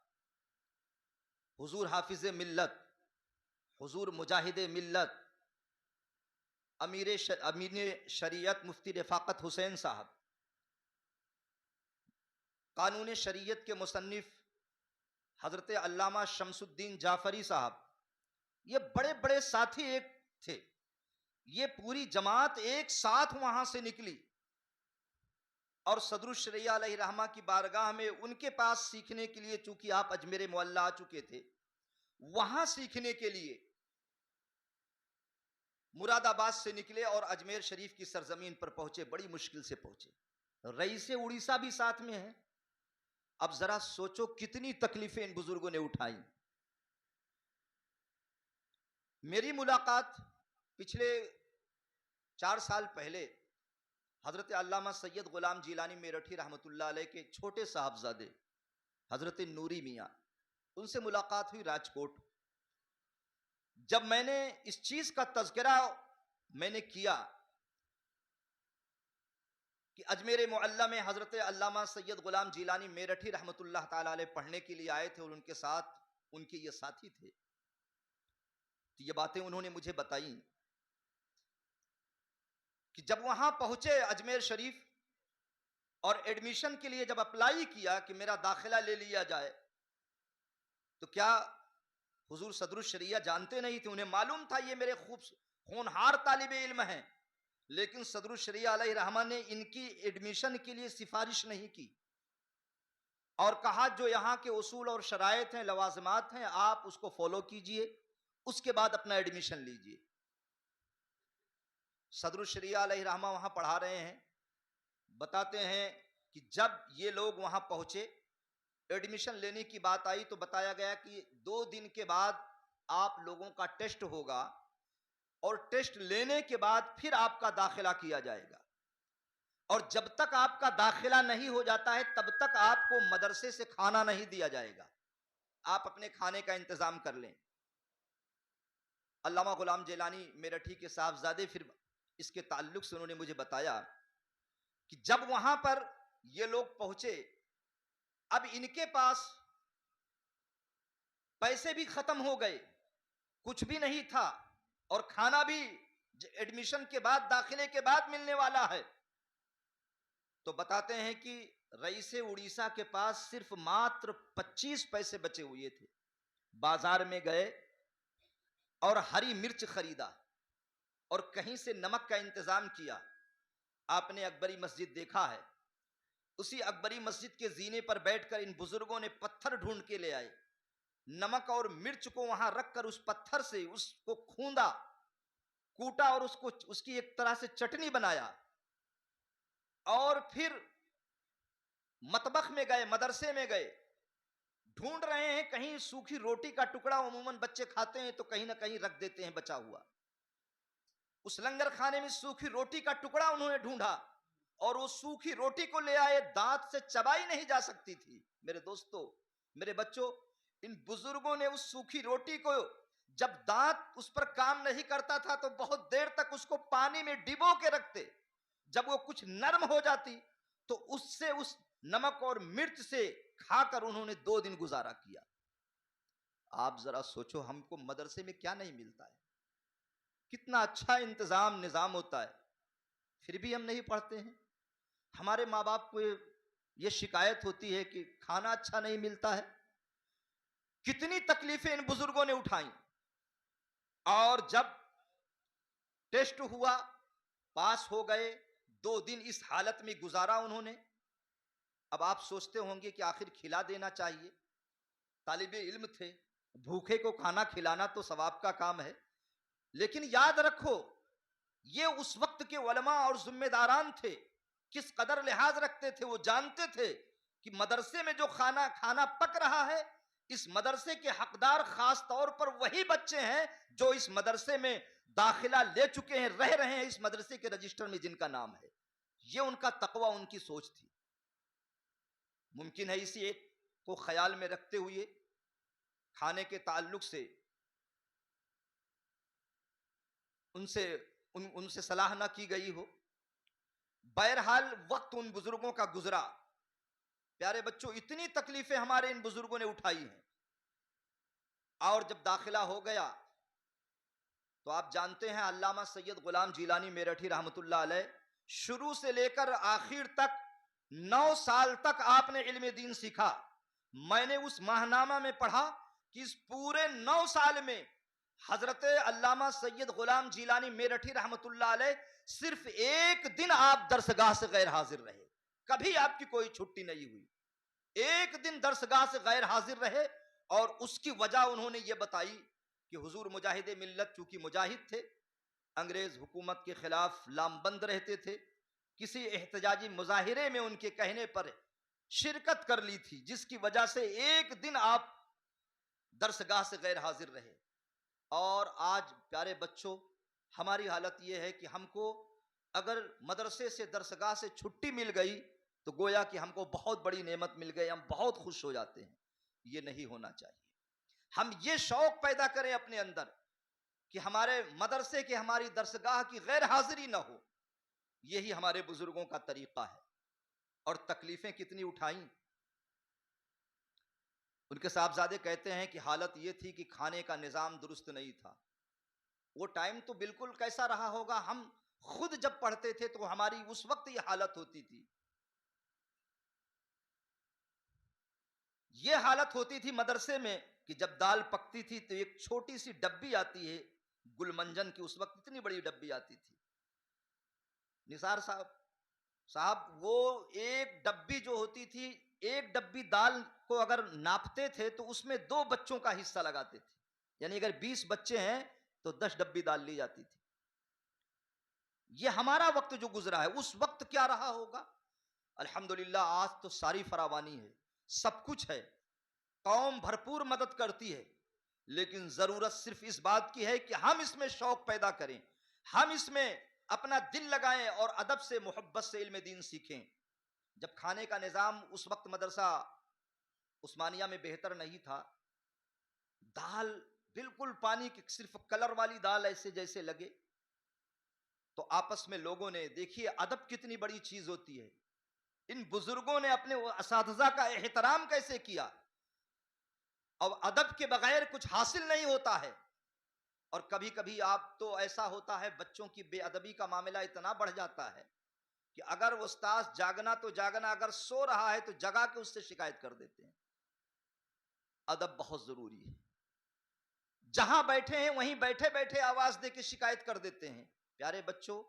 हुजूर हाफिज मिल्लत, हुजूर मुजाहिद मिल्लत, अमीर शरीयत मुफ्ती रफाकत हुसैन साहब, कानून शरीयत के मुसन्निफ हजरत अल्लामा शमसुद्दीन जाफरी साहब, ये बड़े बड़े साथी एक थे। ये पूरी जमात एक साथ वहां से निकली और सदरुल शरिया अलैहि रहमा की बारगाह में उनके पास सीखने के लिए, चूंकि आप अजमेर मोहल्ला आ चुके थे, वहां सीखने के लिए मुरादाबाद से निकले और अजमेर शरीफ की सरजमीन पर पहुंचे। बड़ी मुश्किल से पहुंचे। रईस उड़ीसा भी साथ में है। अब जरा सोचो कितनी तकलीफें इन बुजुर्गों ने उठाई। मेरी मुलाकात पिछले 4 साल पहले हजरत अल्लामा सैयद गुलाम जिलानी मेरठी रहमतुल्लाह अलैह के छोटे साहबजादे हजरत नूरी मियाँ, उनसे मुलाकात हुई राजकोट। जब मैंने इस चीज का तज़किरा मैंने किया कि अजमेर मोहल्ला में हजरत अल्लामा सैयद गुलाम जिलानी मेरठी रहमतुल्लाह ताला अलैह पढ़ने के लिए आए थे और उनके साथ उनके ये साथी थे, तो ये बातें उन्होंने मुझे बताई कि जब वहां पहुंचे अजमेर शरीफ और एडमिशन के लिए जब अप्लाई किया कि मेरा दाखिला ले लिया जाए, तो क्या हुजूर सदरुल शरिया जानते नहीं थे। उन्हें मालूम था ये मेरे खूब होनहार तालिबे इल्म हैं, लेकिन सदरुल शरिया अलैहि रहमा ने इनकी एडमिशन के लिए सिफारिश नहीं की और कहा जो यहाँ के उसूल और शराइत हैं, लवाजमात हैं, आप उसको फॉलो कीजिए, उसके बाद अपना एडमिशन लीजिए। सदरुल शरिया अलैहि रहमा वहां पढ़ा रहे हैं। बताते हैं कि जब ये लोग वहां पहुंचे, एडमिशन लेने की बात आई, तो बताया गया कि 2 दिन के बाद आप लोगों का टेस्ट होगा और टेस्ट लेने के बाद फिर आपका दाखिला किया जाएगा, और जब तक आपका दाखिला नहीं हो जाता है तब तक आपको मदरसे से खाना नहीं दिया जाएगा, आप अपने खाने का इंतजाम कर लें। अल्लामा गुलाम जिलानी मेरठी के साहबजादे फिर इसके ताल्लुक से उन्होंने मुझे बताया कि जब वहां पर ये लोग पहुंचे, अब इनके पास पैसे भी खत्म हो गए, कुछ भी नहीं था, और खाना भी एडमिशन के बाद, दाखिले के बाद मिलने वाला है। तो बताते हैं कि रईस उड़ीसा के पास सिर्फ मात्र 25 पैसे बचे हुए थे। बाजार में गए और हरी मिर्च खरीदा और कहीं से नमक का इंतजाम किया। आपने अकबरी मस्जिद देखा है, उसी अकबरी मस्जिद के जीने पर बैठकर इन बुजुर्गों ने पत्थर ढूंढ के ले आए, नमक और मिर्च को वहां रखकर उस पत्थर से उसको खूंदा, कूटा और उसको उसकी एक तरह से चटनी बनाया, और फिर मतबख में गए, मदरसे में गए, ढूंढ रहे हैं कहीं सूखी रोटी का टुकड़ा, अमूमन बच्चे खाते हैं तो कहीं ना कहीं रख देते हैं बचा हुआ। उस लंगर खाने में सूखी रोटी का टुकड़ा उन्होंने ढूंढा और वो सूखी रोटी को ले आए। दांत से चबाई नहीं जा सकती थी। मेरे दोस्तों, मेरे बच्चों, इन बुजुर्गों ने उस सूखी रोटी को, जब दांत उस पर काम नहीं करता था तो बहुत देर तक उसको पानी में डिबो के रखते। जब वो कुछ नरम हो जाती तो उससे, उस नमक और मिर्च से खाकर उन्होंने 2 दिन गुजारा किया। आप जरा सोचो, हमको मदरसे में क्या नहीं मिलता है, कितना अच्छा इंतजाम निजाम होता है, फिर भी हम नहीं पढ़ते हैं। हमारे माँ बाप को ये शिकायत होती है कि खाना अच्छा नहीं मिलता है। कितनी तकलीफें इन बुजुर्गों ने उठाई, और जब टेस्ट हुआ, पास हो गए। 2 दिन इस हालत में गुजारा उन्होंने। अब आप सोचते होंगे कि आखिर खिला देना चाहिए, तालिबे इल्म थे, भूखे को खाना खिलाना तो सवाब का काम है। लेकिन याद रखो, ये उस वक्त के उलमा और जिम्मेदारान थे, किस कदर लिहाज रखते थे। वो जानते थे कि मदरसे में जो खाना पक रहा है, इस मदरसे के हकदार खास तौर पर वही बच्चे हैं जो इस मदरसे में दाखिला ले चुके हैं, रह रहे हैं इस मदरसे के रजिस्टर में जिनका नाम है। ये उनका तकवा, उनकी सोच थी। मुमकिन है इसी एक को ख्याल में रखते हुए खाने के ताल्लुक से उनसे सलाह ना की गई हो। बहरहाल वक्त उन बुजुर्गों का गुजरा। प्यारे बच्चों, इतनी तकलीफें हमारे इन बुजुर्गों ने उठाई हैं, और जब दाखिला हो गया तो आप जानते हैं अल्लामा सैयद गुलाम जिलानी मेरठी रहमतुल्लाह अलैह शुरू से लेकर आखिर तक 9 साल तक आपने इल्म दीन सीखा। मैंने उस माहनामा में पढ़ा कि इस पूरे 9 साल में हजरत अल्लामा सैयद गुलाम जिलानी मेरठी रहमतुल्लाह अलैह सिर्फ एक दिन आप दरसगाह से गैर हाजिर रहे, कभी आपकी कोई छुट्टी नहीं हुई। एक दिन दरसगाह से गैर हाजिर रहे और उसकी वजह उन्होंने ये बताई कि हुजूर मुजाहिद मिल्लत चूंकि मुजाहिद थे, अंग्रेज हुकूमत के खिलाफ लामबंद रहते थे, किसी एहतजाजी मुजाहिरे में उनके कहने पर शिरकत कर ली थी, जिसकी वजह से एक दिन आप दरसगाह से गैर हाजिर रहे। और आज प्यारे बच्चों, हमारी हालत यह है कि हमको अगर मदरसे से दरसगाह से छुट्टी मिल गई तो गोया कि हमको बहुत बड़ी नेमत मिल गई, हम बहुत खुश हो जाते हैं। ये नहीं होना चाहिए। हम ये शौक पैदा करें अपने अंदर कि हमारे मदरसे के, हमारी दरसगाह की गैर हाजिरी ना हो। यही हमारे बुजुर्गों का तरीका है। और तकलीफें कितनी उठाई। उनके साहबजादे कहते हैं कि हालत यह थी कि खाने का निजाम दुरुस्त नहीं था। वो टाइम तो बिल्कुल कैसा रहा होगा, हम खुद जब पढ़ते थे तो हमारी उस वक्त ये हालत होती थी। ये हालत होती थी मदरसे में कि जब दाल पकती थी तो एक छोटी सी डब्बी आती है गुलमंजन की, उस वक्त इतनी बड़ी डब्बी आती थी। निसार साहब वो एक डब्बी जो होती थी, एक डब्बी दाल को अगर नापते थे तो उसमें 2 बच्चों का हिस्सा लगाते थे। यानी अगर 20 बच्चे हैं तो 10 डब्बी दाल ली जाती थी। ये हमारा वक्त जो गुजरा है, उस वक्त क्या रहा होगा। अल्हम्दुलिल्लाह आज तो सारी फरावानी है, सब कुछ है, कौम भरपूर मदद करती है, लेकिन जरूरत सिर्फ इस बात की है कि हम इसमें शौक पैदा करें, हम इसमें अपना दिल लगाएं और अदब से, मोहब्बत से इल्म दीन सीखें। जब खाने का निजाम उस वक्त मदरसा उस्मानिया में बेहतर नहीं था, दाल बिल्कुल पानी की, सिर्फ कलर वाली दाल ऐसे जैसे लगे, तो आपस में लोगों ने, देखिए अदब कितनी बड़ी चीज होती है, इन बुजुर्गों ने अपने असातिज़ा का एहतराम कैसे किया। अब अदब के बगैर कुछ हासिल नहीं होता है। और कभी कभी आप तो ऐसा होता है, बच्चों की बेअदबी का मामला इतना बढ़ जाता है कि अगर उस्ताद जागना तो जागना, अगर सो रहा है तो जगा के उससे शिकायत कर देते हैं। अदब बहुत जरूरी है। जहां बैठे हैं वहीं बैठे बैठे आवाज दे के शिकायत कर देते हैं। प्यारे बच्चों,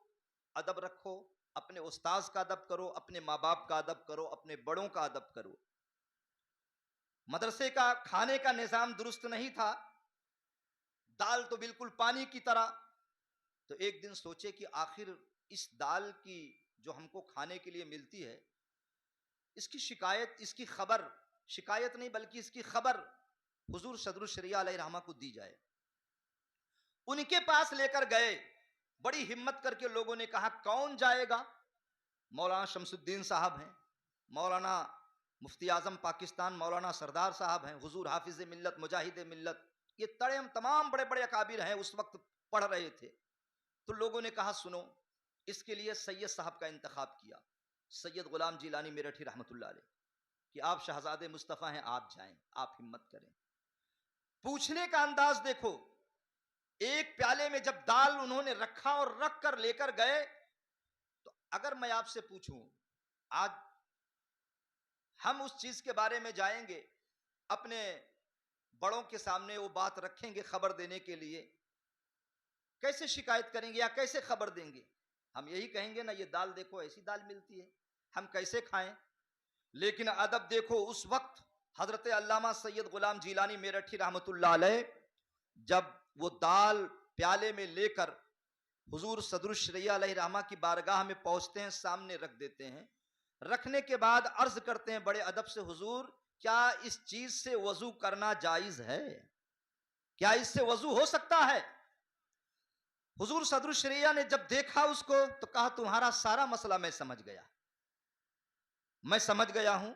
अदब रखो, अपने उस्ताद का अदब करो, अपने माँ बाप का अदब करो, अपने बड़ों का अदब करो। मदरसे का खाने का निजाम दुरुस्त नहीं था, दाल तो बिल्कुल पानी की तरह। तो एक दिन सोचे कि आखिर इस दाल की जो हमको खाने के लिए मिलती है, इसकी शिकायत, इसकी खबर, शिकायत नहीं बल्कि इसकी खबर हुजूर सदरुल शरिया अलैहि रहमा को दी जाए। उनके पास लेकर गए, बड़ी हिम्मत करके लोगों ने कहा कौन जाएगा। मौलाना शमसुद्दीन साहब हैं, मौलाना मुफ्ती आजम पाकिस्तान मौलाना सरदार साहब हैं, हुजूर हाफिज मिल्लत, मुजाहिद मिल्लत, ये तमाम बड़े बड़े अकाबिर हैं, उस वक्त पढ़ रहे थे। तो लोगों ने कहा सुनो, इसके लिए सैयद साहब का इंतखाब किया, सैयद गुलाम जिलानी मेरठी रहमतुल्लाह अलैह, कि आप शहजादे मुस्तफ़ा हैं, आप जाएं, आप हिम्मत करें। पूछने का अंदाज देखो, एक प्याले में जब दाल उन्होंने रखा और रख कर लेकर गए, तो अगर मैं आपसे पूछूं, आज हम उस चीज के बारे में जाएंगे, अपने बड़ों के सामने वो बात रखेंगे खबर देने के लिए, कैसे शिकायत करेंगे या कैसे खबर देंगे। हम यही कहेंगे ना, ये दाल देखो ऐसी दाल मिलती है, हम कैसे खाएं। लेकिन अदब देखो, उस वक्त हजरत अल्लामा सैयद गुलाम जिलानी मेरठी रहमतुल्लाह अलैह जब वो दाल प्याले में लेकर हुजूर सदरुल शरिया अलैहि रहमा की बारगाह में पहुंचते हैं, सामने रख देते हैं। रखने के बाद अर्ज करते हैं बड़े अदब से, हुजूर क्या इस चीज से वजू करना जायज है, क्या इससे वजू हो सकता है। हुजूर सदरुल शरिया ने जब देखा उसको तो कहा तुम्हारा सारा मसला मैं समझ गया, मैं समझ गया हूं,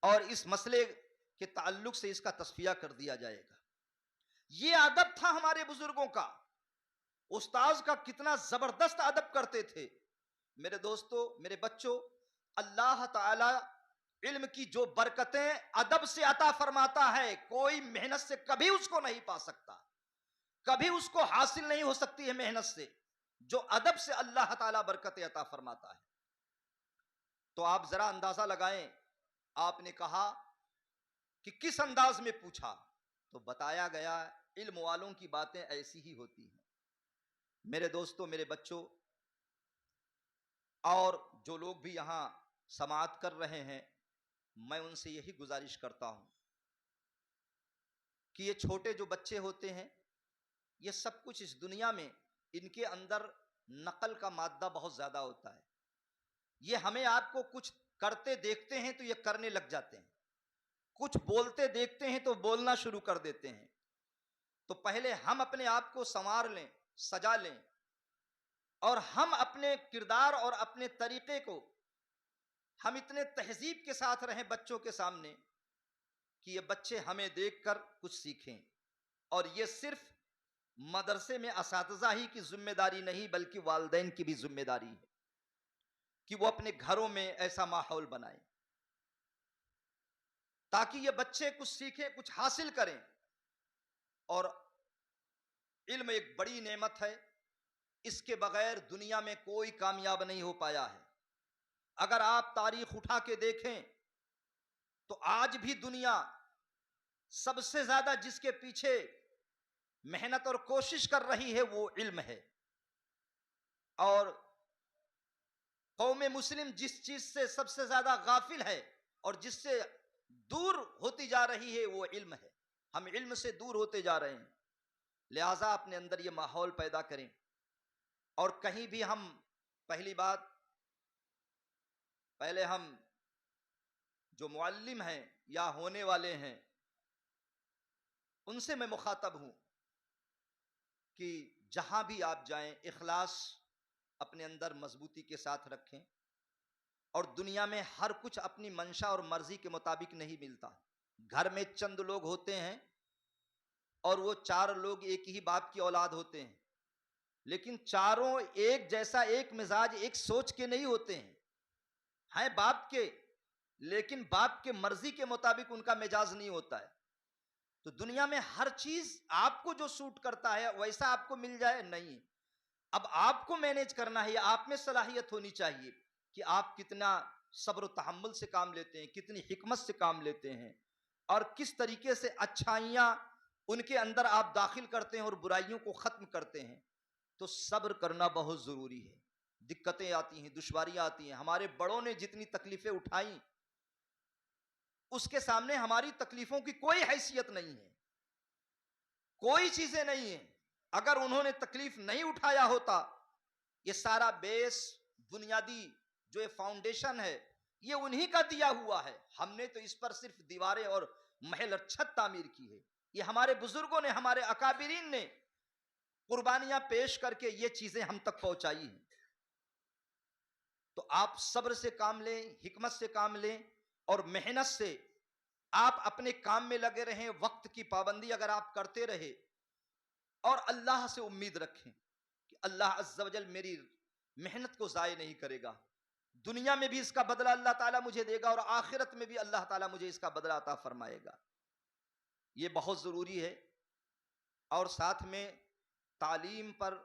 और इस मसले के ताल्लुक से इसका तस्फिया कर दिया जाएगा। यह अदब था हमारे बुजुर्गों का। उस्ताज का कितना जबरदस्त अदब करते थे। मेरे दोस्तों, मेरे बच्चों, अल्लाह ताला इल्म की जो बरकतें अदब से अता फरमाता है, कोई मेहनत से कभी उसको नहीं पा सकता, कभी उसको हासिल नहीं हो सकती है मेहनत से, जो अदब से अल्लाह ताला बरकतें अता फरमाता है। तो आप जरा अंदाजा लगाएं, आपने कहा कि किस अंदाज में पूछा, तो बताया गया इल्म वालों की बातें ऐसी ही होती हैं। मेरे दोस्तों, मेरे बच्चों, और जो लोग भी यहां समाअत कर रहे हैं, मैं उनसे यही गुजारिश करता हूं कि ये छोटे जो बच्चे होते हैं, ये सब कुछ इस दुनिया में इनके अंदर नकल का मादा बहुत ज्यादा होता है। ये हमें आपको कुछ करते देखते हैं तो ये करने लग जाते हैं, कुछ बोलते देखते हैं तो बोलना शुरू कर देते हैं। तो पहले हम अपने आप को संवार लें, सजा लें, और हम अपने किरदार और अपने तरीके को हम इतने तहजीब के साथ रहें बच्चों के सामने कि ये बच्चे हमें देखकर कुछ सीखें। और ये सिर्फ मदरसे में असातिज़ा ही की जिम्मेदारी नहीं, बल्कि वालिदैन की भी जिम्मेदारी है कि वो अपने घरों में ऐसा माहौल बनाएं ताकि ये बच्चे कुछ सीखें, कुछ हासिल करें। और इल्म एक बड़ी नेमत है, इसके बगैर दुनिया में कोई कामयाब नहीं हो पाया है। अगर आप तारीख उठा के देखें तो आज भी दुनिया सबसे ज्यादा जिसके पीछे मेहनत और कोशिश कर रही है वो इल्म है। और कौम मुस्लिम जिस चीज से सबसे ज्यादा गाफिल है और जिससे दूर होती जा रही है वो इल्म है। हम इल्म से दूर होते जा रहे हैं, लिहाजा अपने अंदर ये माहौल पैदा करें। और कहीं भी हम, पहली बात, पहले हम जो मुअल्लिम हैं या होने वाले हैं उनसे मैं मुखातब हूं कि जहां भी आप जाएं इखलास अपने अंदर मजबूती के साथ रखें। और दुनिया में हर कुछ अपनी मंशा और मर्जी के मुताबिक नहीं मिलता। घर में चंद लोग होते हैं और वो चार लोग एक ही बाप की औलाद होते हैं, लेकिन चारों एक जैसा, एक मिजाज, एक सोच के नहीं होते हैं बाप के, लेकिन बाप के मर्जी के मुताबिक उनका मिजाज नहीं होता है। तो दुनिया में हर चीज आपको जो सूट करता है वैसा आपको मिल जाए नहीं। अब आपको मैनेज करना है, आप में सलाहियत होनी चाहिए कि आप कितना सब्र तहम्मुल से काम लेते हैं, कितनी हिकमत से काम लेते हैं, और किस तरीके से अच्छाइयां उनके अंदर आप दाखिल करते हैं और बुराइयों को खत्म करते हैं। तो सब्र करना बहुत जरूरी है। दिक्कतें आती हैं, दुश्वारियां आती हैं। हमारे बड़ों ने जितनी तकलीफें उठाई उसके सामने हमारी तकलीफों की कोई हैसियत नहीं है, कोई चीजें नहीं है। अगर उन्होंने तकलीफ नहीं उठाया होता, ये सारा बेस, बुनियादी जो ये फाउंडेशन है, ये उन्हीं का दिया हुआ है। हमने तो इस पर सिर्फ दीवारें और महल और छत तामीर की है। ये हमारे बुजुर्गों ने, हमारे अकाबिरीन ने कुर्बानियां पेश करके ये चीजें हम तक पहुंचाई हैं। तो आप सब्र से काम लें, हिकमत से काम लें, और मेहनत से आप अपने काम में लगे रहें। वक्त की पाबंदी अगर आप करते रहे और अल्लाह से उम्मीद रखें कि अल्लाह अज़्ज़ा वजल मेरी मेहनत को ज़ाय नहीं करेगा, दुनिया में भी इसका बदला अल्लाह ताला मुझे देगा और आखिरत में भी अल्लाह ताला मुझे इसका बदला अता फरमाएगा। ये बहुत ज़रूरी है। और साथ में तालीम पर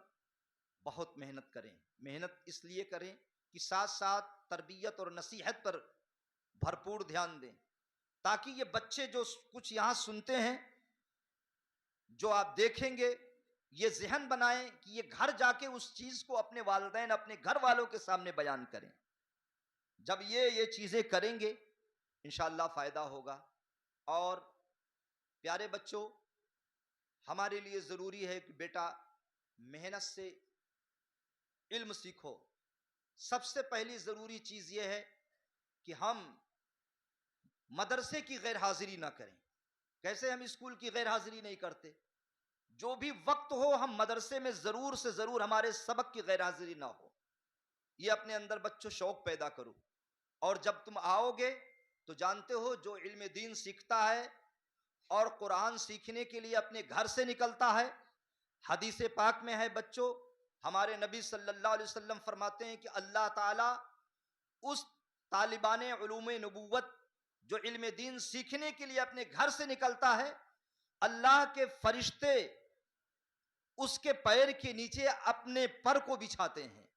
बहुत मेहनत करें। मेहनत इसलिए करें कि साथ साथ तरबियत और नसीहत पर भरपूर ध्यान दें, ताकि ये बच्चे जो कुछ यहाँ सुनते हैं, जो आप देखेंगे, ये जहन बनाएं कि ये घर जाके उस चीज को अपने वालिदैन, अपने घर वालों के सामने बयान करें। जब ये चीजें करेंगे इंशाअल्लाह फायदा होगा। और प्यारे बच्चों, हमारे लिए जरूरी है कि बेटा मेहनत से इल्म सीखो। सबसे पहली जरूरी चीज यह है कि हम मदरसे की गैर हाजिरी ना करें। कैसे हम स्कूल की गैर हाजिरी नहीं करते? जो भी वक्त हो हम मदरसे में जरूर से जरूर हमारे सबक की गैर हाजिरी ना हो। ये अपने अंदर बच्चों शौक पैदा करो। और जब तुम आओगे तो जानते हो, जो इल्म दीन सीखता है और कुरान सीखने के लिए अपने घर से निकलता है, हदीस पाक में है बच्चों, हमारे नबी सल्लल्लाहु अलैहि वसल्लम फरमाते हैं कि अल्लाह ताला उस तालिबान उलूम नबूवत जो इल्म दीन सीखने के लिए अपने घर से निकलता है, अल्लाह के फरिश्ते उसके पैर के नीचे अपने पर को बिछाते हैं।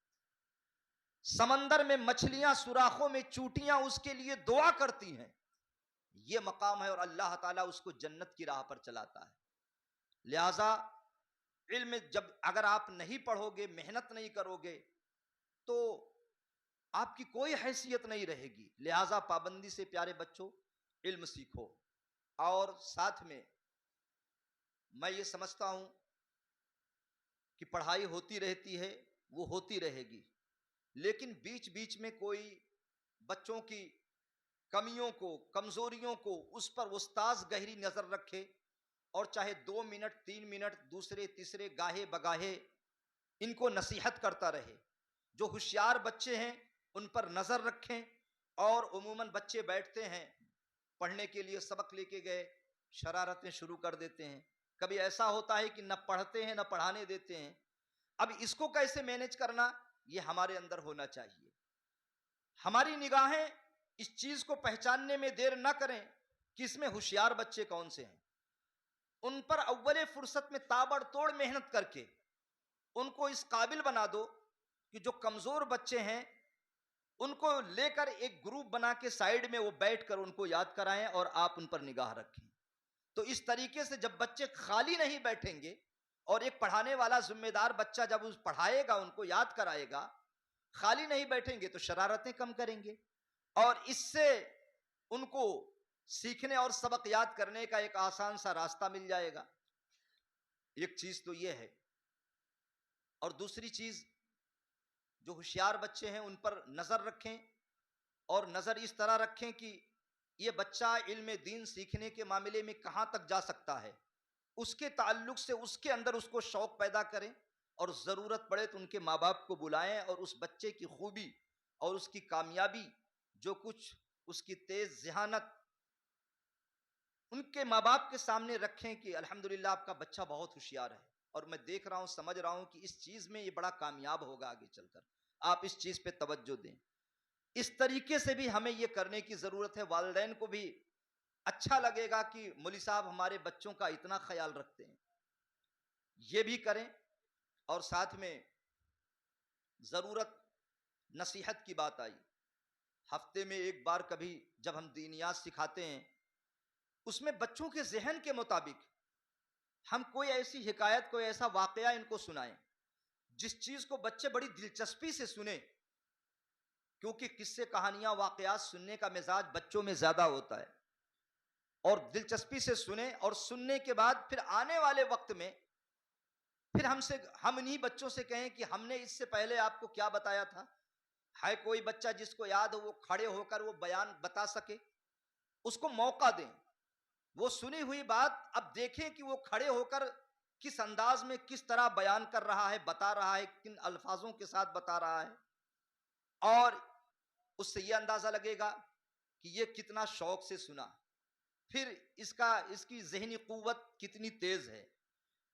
समंदर में मछलियां सुराखों में चूटियां उसके लिए दुआ करती हैं, ये मकाम है और अल्लाह ताला उसको जन्नत की राह पर चलाता है। लिहाजा इल्म जब अगर आप नहीं पढ़ोगे, मेहनत नहीं करोगे, तो आपकी कोई हैसियत नहीं रहेगी। लिहाजा पाबंदी से प्यारे बच्चों इल्म सीखो। और साथ में मैं ये समझता हूं कि पढ़ाई होती रहती है, वो होती रहेगी, लेकिन बीच बीच में कोई बच्चों की कमियों को, कमजोरियों को, उस पर उस्ताद गहरी नजर रखे और चाहे 2 मिनट 3 मिनट दूसरे तीसरे गाहे बगाहे इनको नसीहत करता रहे। जो होशियार बच्चे हैं उन पर नजर रखें। और उमूमन बच्चे बैठते हैं पढ़ने के लिए, सबक लेके गए, शरारतें शुरू कर देते हैं। कभी ऐसा होता है कि न पढ़ते हैं न पढ़ाने देते हैं। अब इसको कैसे मैनेज करना, ये हमारे अंदर होना चाहिए। हमारी निगाहें इस चीज को पहचानने में देर न करें कि इसमें होशियार बच्चे कौन से हैं। उन पर अव्वले फुर्सत में ताबड़तोड़ मेहनत करके उनको इस काबिल बना दो कि जो कमजोर बच्चे हैं उनको लेकर एक ग्रुप बना के साइड में वो बैठकर उनको याद कराएं और आप उन पर निगाह रखें। तो इस तरीके से जब बच्चे खाली नहीं बैठेंगे और एक पढ़ाने वाला जिम्मेदार बच्चा जब उस पढ़ाएगा, उनको याद कराएगा, खाली नहीं बैठेंगे तो शरारतें कम करेंगे और इससे उनको सीखने और सबक याद करने का एक आसान सा रास्ता मिल जाएगा। एक चीज तो यह है। और दूसरी चीज, जो होशियार बच्चे हैं उन पर नजर रखें और नजर इस तरह रखें कि यह बच्चा इल्म दीन सीखने के मामले में कहां तक जा सकता है, उसके ताल्लुक से उसके अंदर उसको शौक पैदा करें और जरूरत पड़े तो उनके माँ बाप को बुलाएं और उस बच्चे की खूबी और उसकी कामयाबी, जो कुछ उसकी तेज ज़हानत, उनके माँ बाप के सामने रखें कि अल्हम्दुलिल्लाह आपका बच्चा बहुत होशियार है और मैं देख रहा हूं, समझ रहा हूं कि इस चीज में ये बड़ा कामयाब होगा आगे चलकर, आप इस चीज पे तवज्जो दें। इस तरीके से भी हमें ये करने की जरूरत है। वालिदैन को भी अच्छा लगेगा कि मौलवी साहब हमारे बच्चों का इतना ख्याल रखते हैं, ये भी करें। और साथ में जरूरत नसीहत की बात आई, हफ्ते में एक बार कभी जब हम दीनियात सिखाते हैं, उसमें बच्चों के जहन के मुताबिक हम कोई ऐसी हिकायत, कोई ऐसा वाकया इनको सुनाएं जिस चीज को बच्चे बड़ी दिलचस्पी से सुने, क्योंकि किस्से, कहानियां, वाकयात सुनने का मिजाज बच्चों में ज्यादा होता है। और दिलचस्पी से सुने और सुनने के बाद फिर आने वाले वक्त में फिर हम इन्हीं बच्चों से कहें कि हमने इससे पहले आपको क्या बताया था। है कोई बच्चा जिसको याद हो, वो खड़े होकर वो बयान बता सके, उसको मौका दें। वो सुनी हुई बात अब देखें कि वो खड़े होकर किस अंदाज में, किस तरह बयान कर रहा है, बता रहा है, किन अल्फाजों के साथ बता रहा है, और उससे यह अंदाजा लगेगा कि ये कितना शौक से सुना, फिर इसकी ज़हनी क़ुव्वत कितनी तेज है,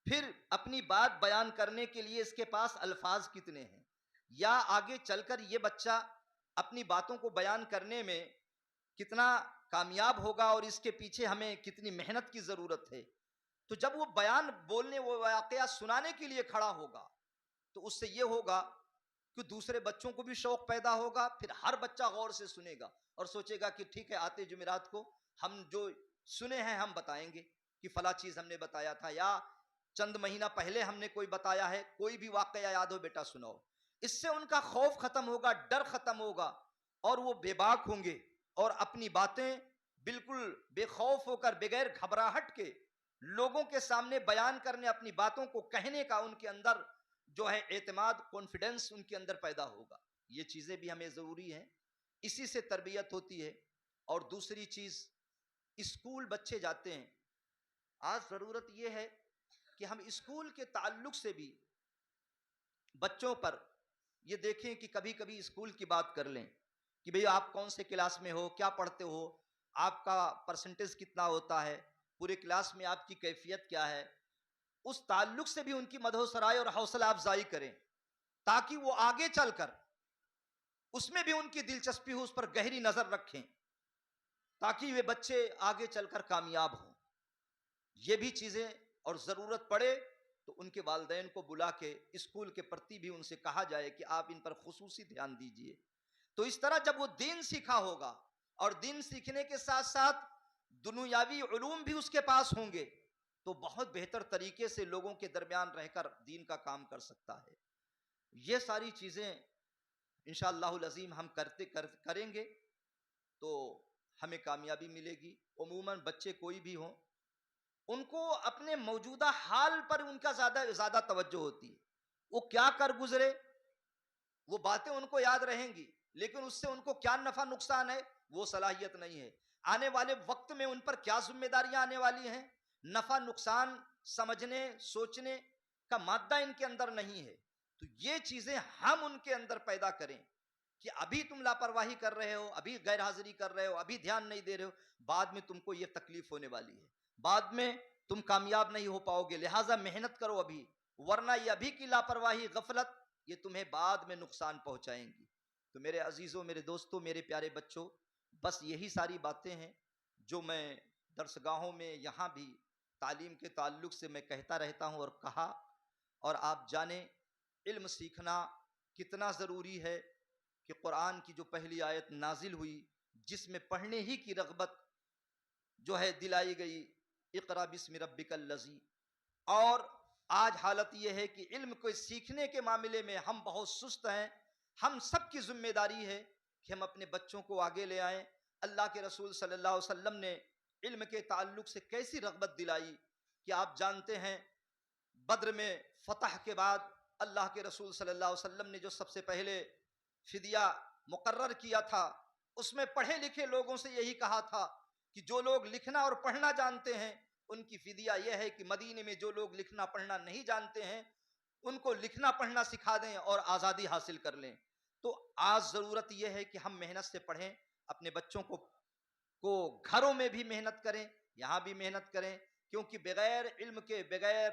फिर अपनी बात बयान करने के लिए इसके पास अल्फाज कितने हैं, या आगे चलकर ये बच्चा अपनी बातों को बयान करने में कितना कामयाब होगा और इसके पीछे हमें कितनी मेहनत की जरूरत है। तो जब वो बयान बोलने, वो वाकया सुनाने के लिए खड़ा होगा, तो उससे ये होगा कि दूसरे बच्चों को भी शौक पैदा होगा। फिर हर बच्चा गौर से सुनेगा और सोचेगा कि ठीक है, आते जुमेरात को हम जो सुने हैं हम बताएंगे कि फला चीज हमने बताया था, या चंद महीना पहले हमने कोई बताया है, कोई भी वाकया याद हो बेटा सुनाओ। इससे उनका खौफ खत्म होगा, डर खत्म होगा और वो बेबाक होंगे और अपनी बातें बिल्कुल बेखौफ होकर, बगैर घबराहट के लोगों के सामने बयान करने, अपनी बातों को कहने का उनके अंदर जो है एतमाद, कॉन्फिडेंस उनके अंदर पैदा होगा। ये चीजें भी हमें जरूरी हैं, इसी से तरबियत होती है। और दूसरी चीज, स्कूल बच्चे जाते हैं, आज जरूरत यह है कि हम स्कूल के ताल्लुक से भी बच्चों पर ये देखें कि कभी कभी स्कूल की बात कर लें कि भैया आप कौन से क्लास में हो, क्या पढ़ते हो, आपका परसेंटेज कितना होता है, पूरे क्लास में आपकी कैफियत क्या है। उस ताल्लुक से भी उनकी मदहोसराय और हौसला अफजाई करें ताकि वो आगे चलकर उसमें भी उनकी दिलचस्पी हो, उस पर गहरी नजर रखें ताकि वे बच्चे आगे चलकर कामयाब हों। ये भी चीजें, और जरूरत पड़े तो उनके वालिदैन को बुला के स्कूल के प्रति भी उनसे कहा जाए कि आप इन पर खुसूसी ध्यान दीजिए। तो इस तरह जब वो दीन सीखा होगा और दीन सीखने के साथ साथ दुनियावी उलूम भी उसके पास होंगे, तो बहुत बेहतर तरीके से लोगों के दरमियान रहकर दीन का काम कर सकता है। ये सारी चीज़ें इंशाअल्लाहुल अज़ीम हम करेंगे तो हमें कामयाबी मिलेगी। उमूमन बच्चे कोई भी हों, उनको अपने मौजूदा हाल पर उनका ज़्यादा तवज्जो होती है। वो क्या कर गुजरे वो बातें उनको याद रहेंगी, लेकिन उससे उनको क्या नफ़ा नुकसान है वो सलाहियत नहीं है। आने वाले वक्त में उन पर क्या जिम्मेदारियां आने वाली हैं, नफ़ा नुकसान समझने सोचने का मादा इनके अंदर नहीं है। तो ये चीज़ें हम उनके अंदर पैदा करें कि अभी तुम लापरवाही कर रहे हो, अभी गैर हाजिरी कर रहे हो, अभी ध्यान नहीं दे रहे हो, बाद में तुमको ये तकलीफ होने वाली है, बाद में तुम कामयाब नहीं हो पाओगे, लिहाजा मेहनत करो अभी, वरना ये अभी की लापरवाही गफलत ये तुम्हें बाद में नुकसान पहुंचाएंगी। तो मेरे अजीज़ों, मेरे दोस्तों, मेरे प्यारे बच्चों, बस यही सारी बातें हैं जो मैं दरसगाहों में यहाँ भी तालीम के ताल्लुक से मैं कहता रहता हूँ और कहा। और आप जाने इल्म सीखना कितना ज़रूरी है कि कुरान की जो पहली आयत नाजिल हुई जिसमें पढ़ने ही की रग़बत जो है दिलाई गई, इक़रा बिस्मि रब्बिकल लज़ी। और आज हालत यह है कि इल्म को सीखने के मामले में हम बहुत सुस्त हैं। हम सब की जिम्मेदारी है कि हम अपने बच्चों को आगे ले आएं। अल्लाह के रसूल सल्लल्लाहु अलैहि वसल्लम ने इल्म के ताल्लुक से कैसी रग़बत दिलाई कि आप जानते हैं बद्र में फ़तह के बाद अल्लाह के रसूल सल्लल्लाहु अलैहि वसल्लम ने जो सबसे पहले फिदिया मुकर्रर किया था, उसमें पढ़े लिखे लोगों से यही कहा था कि जो लोग लिखना और पढ़ना जानते हैं उनकी फिदिया यह है कि मदीने में जो लोग लिखना पढ़ना नहीं जानते हैं उनको लिखना पढ़ना सिखा दें और आज़ादी हासिल कर लें। तो आज ज़रूरत यह है कि हम मेहनत से पढ़ें, अपने बच्चों को घरों में भी मेहनत करें, यहाँ भी मेहनत करें, क्योंकि बगैर इल्म के, बगैर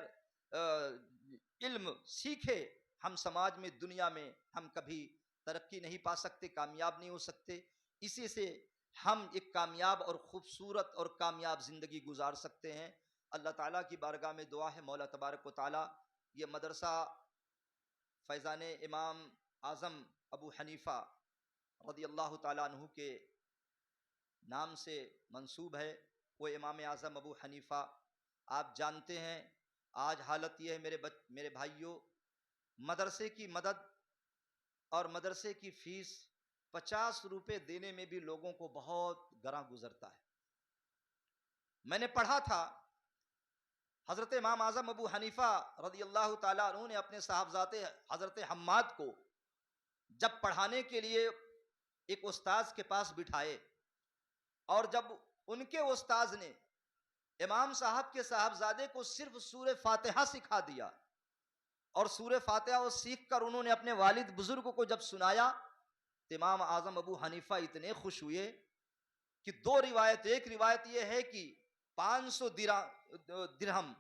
इल्म सीखे हम समाज में, दुनिया में हम कभी तरक्की नहीं पा सकते, कामयाब नहीं हो सकते। इसी से हम एक कामयाब और ख़ूबसूरत और कामयाब ज़िंदगी गुजार सकते हैं। अल्लाह ताला की बारगाह में दुआ है, मौला तबारक व ताला ये मदरसा फैज़ान इमाम आज़म अबू हनीफ़ा रज़ियल्लाहु ताला अन्हु के नाम से मंसूब है। वो इमाम आज़म अबू हनीफ़ा, आप जानते हैं आज हालत ये है मेरे भाइयों, मदरसे की मदद और मदरसे की फ़ीस 50 रुपये देने में भी लोगों को बहुत गरा गुजरता है। मैंने पढ़ा था हज़रत इमाम आज़म अबू हनीफ़ा रज़ियल्लाहु ताला अन्हु ने अपने साहबजादे हज़रत हम्माद को जब पढ़ाने के लिए एक उस्ताद के पास बिठाए और जब उनके उस्ताद ने इमाम साहब के साहबजादे को सिर्फ सूरह फातिहा सिखा दिया और सूरह फातिहा वो सीख कर उन्होंने अपने वालिद बुजुर्ग को जब सुनाया तो इमाम आज़म अबू हनीफ़ा इतने खुश हुए कि दो रिवायत, एक रिवायत ये है कि 500 दिरहम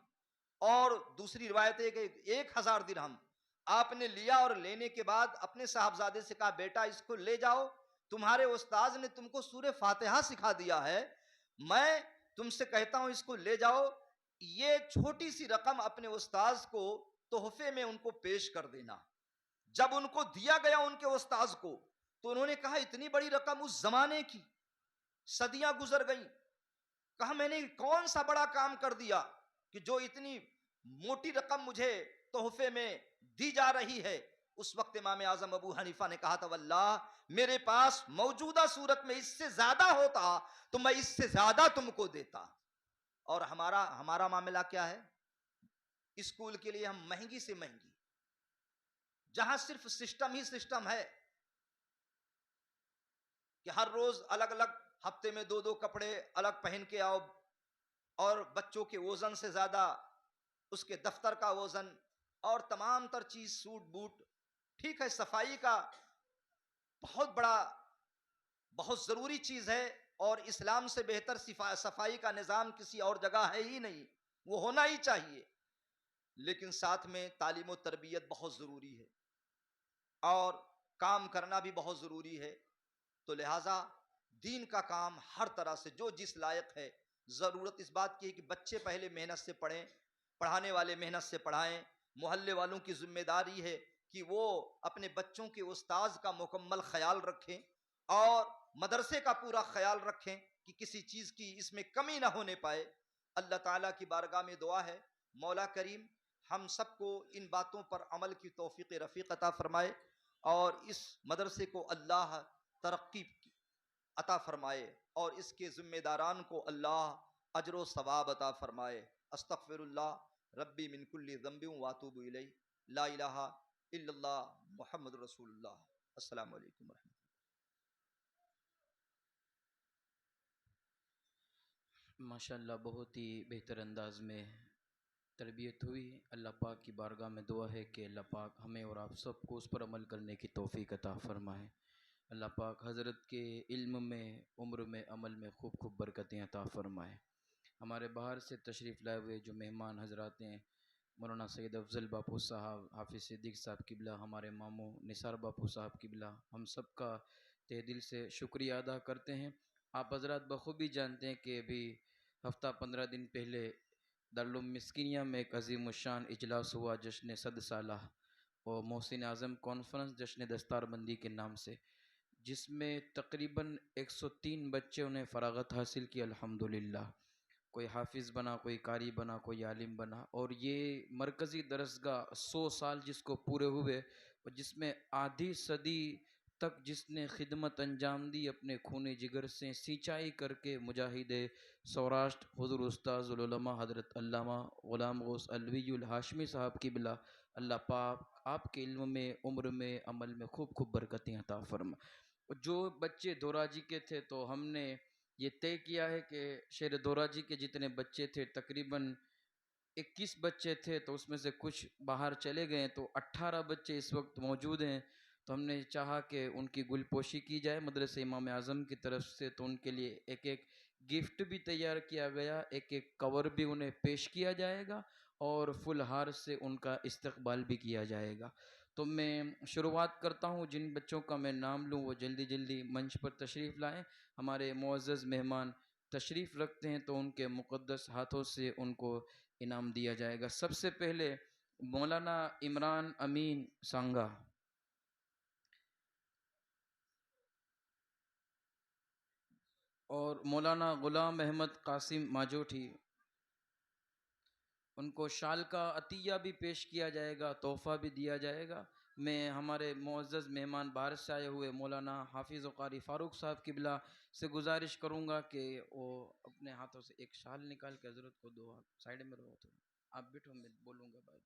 और दूसरी रिवायत है कि 1000 दिरहम आपने लिया और लेने के बाद अपने साहबजादे से कहा, बेटा इसको ले जाओ, तुम्हारे उस्ताद ने तुमको सूरह फातिहा सिखा दिया है, मैं तुमसे कहता हूं इसको ले जाओ, ये छोटी सी रकम अपने उस्ताद को तोहफे में उनको पेश कर देना। जब उनको दिया गया उनके उस्ताद को तो उन्होंने कहा, इतनी बड़ी रकम उस जमाने की, सदियां गुजर गई, कहा मैंने कौन सा बड़ा काम कर दिया कि जो इतनी मोटी रकम मुझे तोहफे में दी जा रही है। उस वक्त इमाम आज़म अबू हनीफा ने कहा था, वल्लाह मेरे पास मौजूदा सूरत में इससे ज्यादा होता तो मैं इससे ज्यादा तुमको देता। और हमारा मामला क्या है, स्कूल के लिए हम महंगी से महंगी, जहां सिर्फ सिस्टम ही सिस्टम है कि हर रोज अलग अलग, हफ्ते में 2-2 कपड़े अलग पहन के आओ, और बच्चों के वजन से ज्यादा उसके दफ्तर का वजन और तमाम तर चीज, सूट बूट, ठीक है सफाई का बहुत बड़ा, बहुत जरूरी चीज है और इस्लाम से बेहतर सफाई का निजाम किसी और जगह है ही नहीं, वो होना ही चाहिए। लेकिन साथ में तालीम और तरबियत बहुत जरूरी है और काम करना भी बहुत जरूरी है। तो लिहाजा दीन का काम हर तरह से जो जिस लायक है, ज़रूरत इस बात की है कि बच्चे पहले मेहनत से पढ़ें, पढ़ाने वाले मेहनत से पढ़ाएं। मोहल्ले वालों की जिम्मेदारी है कि वो अपने बच्चों के उस्ताज का मुकम्मल ख्याल रखें और मदरसे का पूरा ख्याल रखें कि किसी चीज़ की इसमें कमी ना होने पाए। अल्लाह ताला की बारगाह में दुआ है, मौला करीम हम सबको इन बातों पर अमल की तौफीक रफ़ीक अता फरमाए और इस मदरसे को अल्लाह तरक्की अता फरमाए और इसके ज़िम्मेदारान को अल्लाह अजर सवाब अता फरमाए। अस्तग़फिरुल्लाह रब्बी मिन कुल्ली ज़ंबिन व अतूबु इलैह, ला इलाहा इल्लल्लाह मुहम्मदुर रसूलुल्लाह। अस्सलामु अलैकुम व रहमतुल्लाह। माशाल्लाह बहुत ही बेहतर अंदाज में तरबियत हुई। अल्लाह पाक की बारगाह में दुआ है कि अल्लाह पाक हमें और आप सबको उस पर अमल करने की तौफीक अता फरमाए। अल्लाह पाक हज़रत के इल्म में, उम्र में, अमल में खूब खूब बरकतें अता फरमाए। हमारे बाहर से तशरीफ़ लाए हुए जो मेहमान हजरात हैं, मौलाना सैयद अफजल बापू साहब, हाफिज़ सिद्दीक़ साहब किबला, हमारे मामू निसार बापू साहब किबला, हम सब का तहे दिल से शुक्रिया अदा करते हैं। आप हजरात बखूबी जानते हैं कि अभी हफ्ता 15 दिन पहले दारुल उलूम मिस्किनिया में एक अजीम शान इजलास हुआ जश्न 100 साला और मोहसिन आज़म कॉन्फ्रेंस जश्न दस्तारबंदी के नाम से, जिसमें तकरीबन 103 बच्चों ने फ़रागत हासिल की अल्हम्दुलिल्लाह। कोई हाफिज़ बना, कोई कारी बना, कोई आलिम बना। और ये मरकज़ी दरसगाह 100 साल जिसको पूरे हुए और जिसमें आधी सदी तक जिसने खिदमत अंजाम दी, अपने खून जिगर से सिंचाई करके, मुजाहिद सौराष्ट्र हुज़ूर उस्ताज़ुल उलमा हज़रत अल्लामा ग़ुलाम गौस अलवियुल हाशमी साहब किबला, अल्लाह पाक आपके इल्म में, उम्र में, अमल में खूब खूब बरकतें अता फरमा। जो बच्चे दोराजी के थे तो हमने ये तय किया है कि शेर दोराजी के जितने बच्चे थे तकरीबन 21 बच्चे थे, तो उसमें से कुछ बाहर चले गए, तो 18 बच्चे इस वक्त मौजूद हैं। तो हमने चाहा कि उनकी गुलपोशी की जाए मदरसे इमाम आज़म की तरफ से। तो उनके लिए एक एक गिफ्ट भी तैयार किया गया, एक एक कवर भी उन्हें पेश किया जाएगा और फुलहार से उनका इस्तकबाल भी किया जाएगा। तो मैं शुरुआत करता हूँ, जिन बच्चों का मैं नाम लूँ वो जल्दी जल्दी मंच पर तशरीफ़ लाएँ। हमारे मुअज़्ज़ज़ मेहमान तशरीफ़ रखते हैं तो उनके मुक़द्दस हाथों से उनको इनाम दिया जाएगा। सबसे पहले मौलाना इमरान अमीन सांगा और मौलाना ग़ुलाम अहमद कासिम माजोठी, उनको शाल का अतिया भी पेश किया जाएगा, तोहफ़ा भी दिया जाएगा। मैं हमारे मुअज़्ज़ज़ मेहमान बाहर से आए हुए मौलाना हाफिज़ क़ारी फ़ारूक साहब किबला से गुजारिश करूँगा कि वो अपने हाथों से एक शाल निकाल के हज़रत को दो। आप साइड में रहो, तो आप बैठो, मैं बोलूँगा बाद।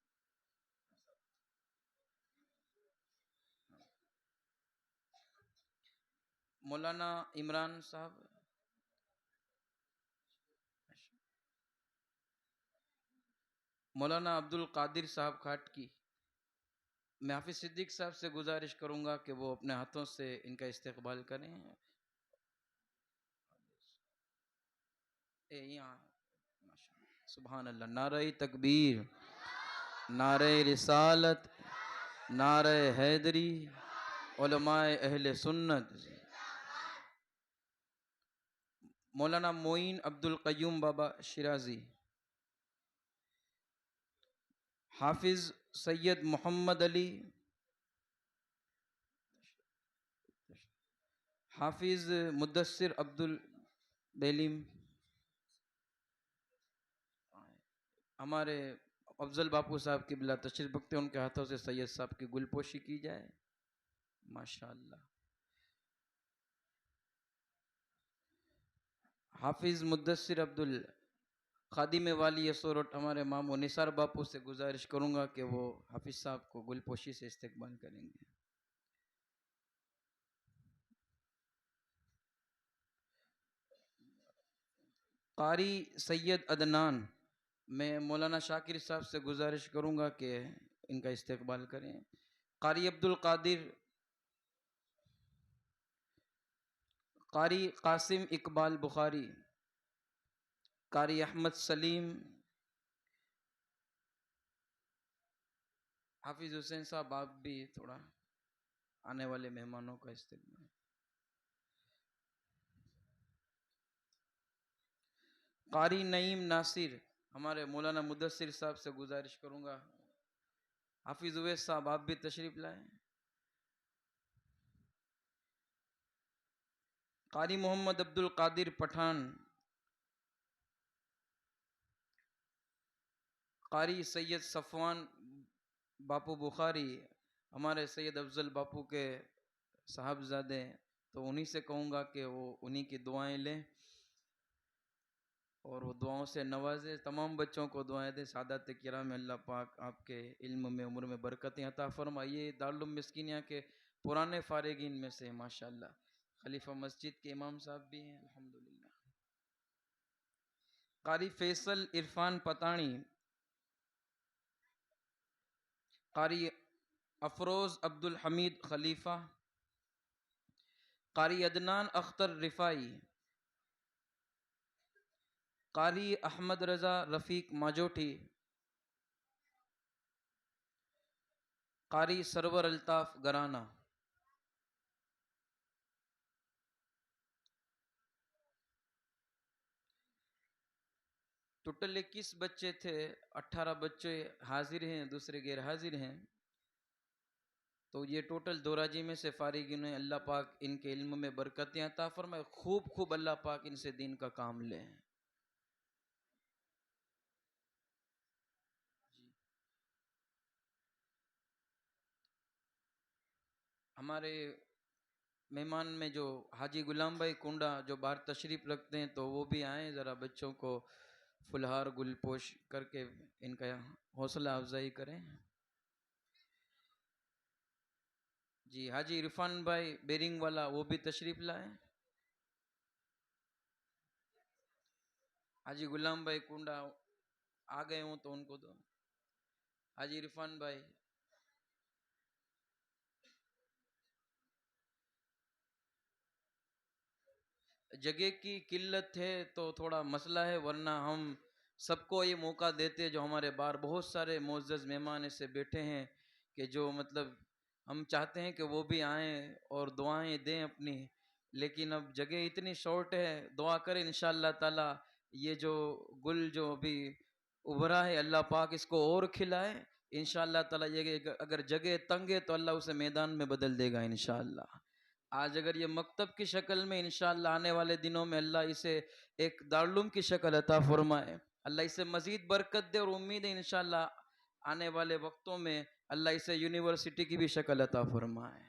मौलाना इमरान साहब, मौलाना अब्दुल कादिर साहब खाट की, मैं हाफिज़ सिद्दीक़ साहब से गुजारिश करूँगा कि वो अपने हाथों से इनका इस्तकबाल करें। यहाँ सुभान अल्लाह, नारे तकबीर, नारे रिसालत, नारे हैदरी, उलमाए अहले सुन्नत। मौलाना मोइन अब्दुल क़य्यूम बाबा शिराजी, हाफिज़ सैयद मोहम्मद अली, हाफिज़ मुदस्सिर अब्दुल बेलीम, हमारे अफजल बापू साहब की बिला तशरीफ रखते हैं, उनके हाथों से सैयद साहब की गुलपोशी की जाए। माशाअल्लाह। हाफिज़ मुदस्सिर अब्दुल खादिम वाली सोरठ, हमारे मामू निसार बापू से गुजारिश करूँगा कि वो हाफिज़ साहब को गुलपोशी से इस्तकबाल करेंगे। कारी सैयद अदनान, मैं मौलाना शाकिर साहब से गुजारिश करूँगा कि इनका इस्तकबाल करें। कारी अब्दुल कादिर, कारी कासिम इकबाल बुखारी, कारी अहमद सलीम, हाफिज़ हुसैन साहब आप भी थोड़ा आने वाले मेहमानों का इस्तेमाल। कारी नईम नासिर, हमारे मौलाना मुदस्सिर साहब से गुजारिश करूंगा, हाफिज उवैस साहब आप भी तशरीफ लाएं। कारी मोहम्मद अब्दुल कादिर पठान, कारी सैयद सफ़वान बापू बुखारी, हमारे सैयद अफजल बापू के साहबजादे, तो उन्हीं से कहूँगा कि वो उन्हीं की दुआएं लें और वो दुआओं से नवाजे। तमाम बच्चों को दुआएं दे। सादात किराम, अल्लाह पाक आपके इल्म में उम्र में बरकतें अता फरमाइए। दारुल उलूम मिस्किनिया के पुराने फारिगीन में से माशाल्लाह खलीफा मस्जिद के इमाम साहब भी हैं अल्हम्दुलिल्लाह। कारी फैसल इरफान पतानी, कारी अफरोज अब्दुल हमीद खलीफा, कारी अदनान अख्तर रिफाई, कारी अहमद रजा रफीक माजोठी, कारी सरवर अल्ताफ गराना। टोटल 21 बच्चे थे, 18 बच्चे हाजिर हैं, दूसरे गैर हाजिर हैं, तो ये टोटल दोराजी में से फारिगिन हैं। अल्लाह पाक इनके इल्म में बरकतें अता फरमाए, खूब खूब अल्लाह पाक इनसे दीन का काम लें। हमारे मेहमान में जो हाजी गुलाम भाई कुंडा जो बाहर तशरीफ रखते हैं, तो वो भी आए, ज़रा बच्चों को फुलहार गुलपोश करके इनका हौसला अफजाई करें। जी, हाजी इरफान भाई बेरिंग वाला वो भी तशरीफ लाए। हाजी गुलाम भाई कुंडा आ गए हों तो उनको दो। हाजी इरफान भाई, जगह की किल्लत है तो थोड़ा मसला है, वरना हम सबको ये मौका देते। जो हमारे बाहर बहुत सारे मोअज़्ज़ज़ मेहमान ऐसे बैठे हैं कि जो मतलब हम चाहते हैं कि वो भी आएँ और दुआएं दें अपनी, लेकिन अब जगह इतनी शॉर्ट है। दुआ करें इंशाअल्लाह ताला ये जो गुल जो अभी उभरा है, अल्लाह पाक इसको और खिलाए इंशाअल्लाह ताला। ये अगर जगह तंग है तो अल्लाह उसे मैदान में बदल देगा इंशाअल्लाह। आज अगर ये मकतब की शक्ल में, इंशाअल्लाह आने वाले दिनों में अल्लाह इसे एक दारुल की शक्ल अता फरमाए, अल्लाह इसे मजीद बरकत दे, और उम्मीद है इंशाअल्लाह आने वाले वक्तों में अल्लाह इसे यूनिवर्सिटी की भी शक्ल अता फरमाए।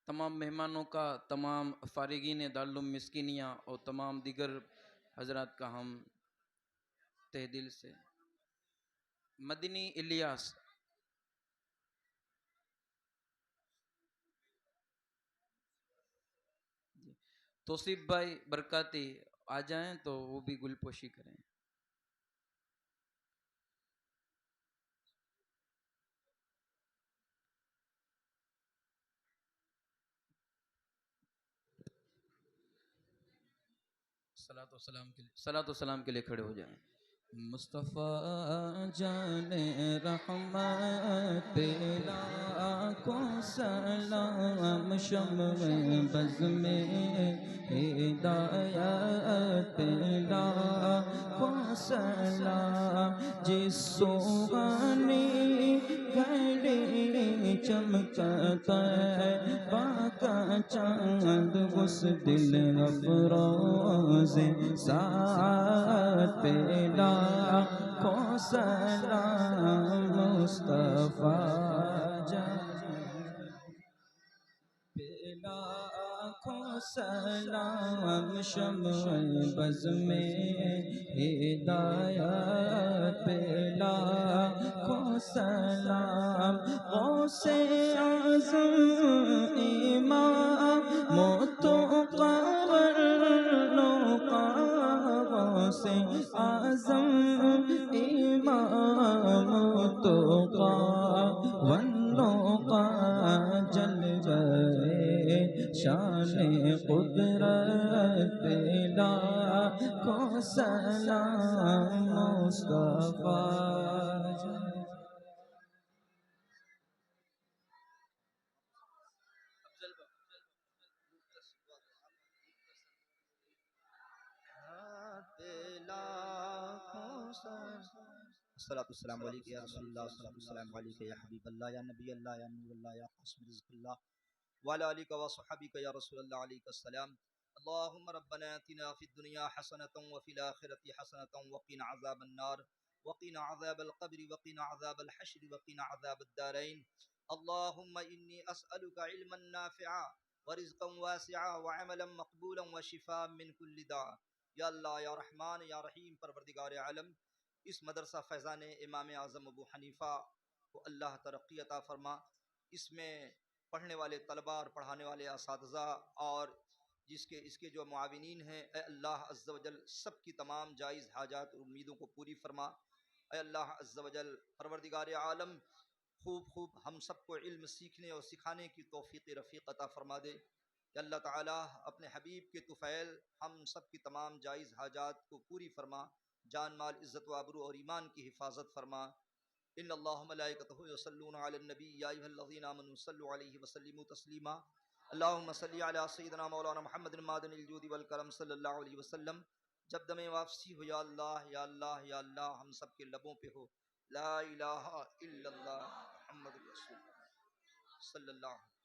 तमाम मेहमानों का, तमाम फारिगीन दारुल उलूम मिस्किनिया और तमाम दिगर हजरात का हम तहे दिल से। मदनी इलियास, तौसीफ भाई बरकाती आ जाएं तो वो भी गुलपोशी करें। सलातो सलाम के लिए खड़े हो जाएं। मुस्तफ़ा जाने रहमत लाखों सलाम, शम्मे बज़ में हिदायत लाखों सलाम। जिस सुहानी घड़ी चमकता है बाका चांद, उस दिल अफरोज़े साथ पे लाखों सलाम। मुस्तफ़ा पे लाखों सलाम, शम्मे बज़ में हिदायत पे लाखों सलाम। गौसे आज़म इमाम तो से आज़म इमाम तो वन्नो का जल गए शान कुदरत लाखों सलाम। मुस्तफ़ा अस्सलाम वालेकुम या रसूलुल्लाह, अस्सलाम वालेकुम या हबीबल्लाह, या नबी अल्लाह, या नूर अल्लाह, या क़ासिम रिज़्क़िल्लाह, व अला आलिका व सहाबिका या रसूलल्लाह अलैका सलाम। अल्लाहुम्मा रब्बना आतिना फ़िद दुनिया हसनतन व फ़िल आखिरति हसनतन व क़िना अज़ाबन नार व क़िना अज़ाबल क़ब्र व क़िना अज़ाबल हश्र व क़िना अज़ाबद दारैन। अल्लाहुम्मा इन्नी अस्अलुका इल्मन नाफ़िआ व रिज़्क़न वासिआ व अमलन मक़बूलन व शिफ़ाअन मिन कुल्लि दा। या अल्लाह या रहमान या रहीम परवरदिगार आलम, इस मदरसा फैज़ान इमाम आज़म अबू हनीफ़ा को अल्लाह तरक्की अता फ़रमा। इसमें पढ़ने वाले तलबा और पढ़ाने वाले असातिज़ा और इसके जो मुआविनीन हैं, ए अल्लाह अज़्ज़ व जल सब की तमाम जायज़ हाजात और उम्मीदों को पूरी फरमा। ए अल्लाह अज़्ज़ व जल परवरदिगार आलम, खूब हम सबको इल्म सीखने और सिखाने की तौफ़ीक़ रफ़ीक़ अता फ़रमा दे। या अल्लाह ताला अपने हबीब के तुफ़ैल हम सब की तमाम जायज़ हाजात को पूरी फरमा, जान माल इज़्ज़त व आबरू और ईमान की हिफाजत फरमा। इन्नल्लाह व मलाइकतहु युसल्लूना अलन नबी या अय्युहल्लज़ीना आमनू सल्लु अलैहि व सल्लिमू तस्लीमा। अल्लाहुम्मा सल्लि अला सय्यिदिना मौलाना मुहम्मदिन मादनिल जूदि वल करम सल्लल्लाहु अलैहि वसल्लम। जब दमे वापसी हो, या अल्लाह या अल्लाह या अल्लाह, हम सब के लबों पे हो ला इलाहा इल्लल्लाह मुहम्मदुर रसूलुल्लाह सल्लल्लाहु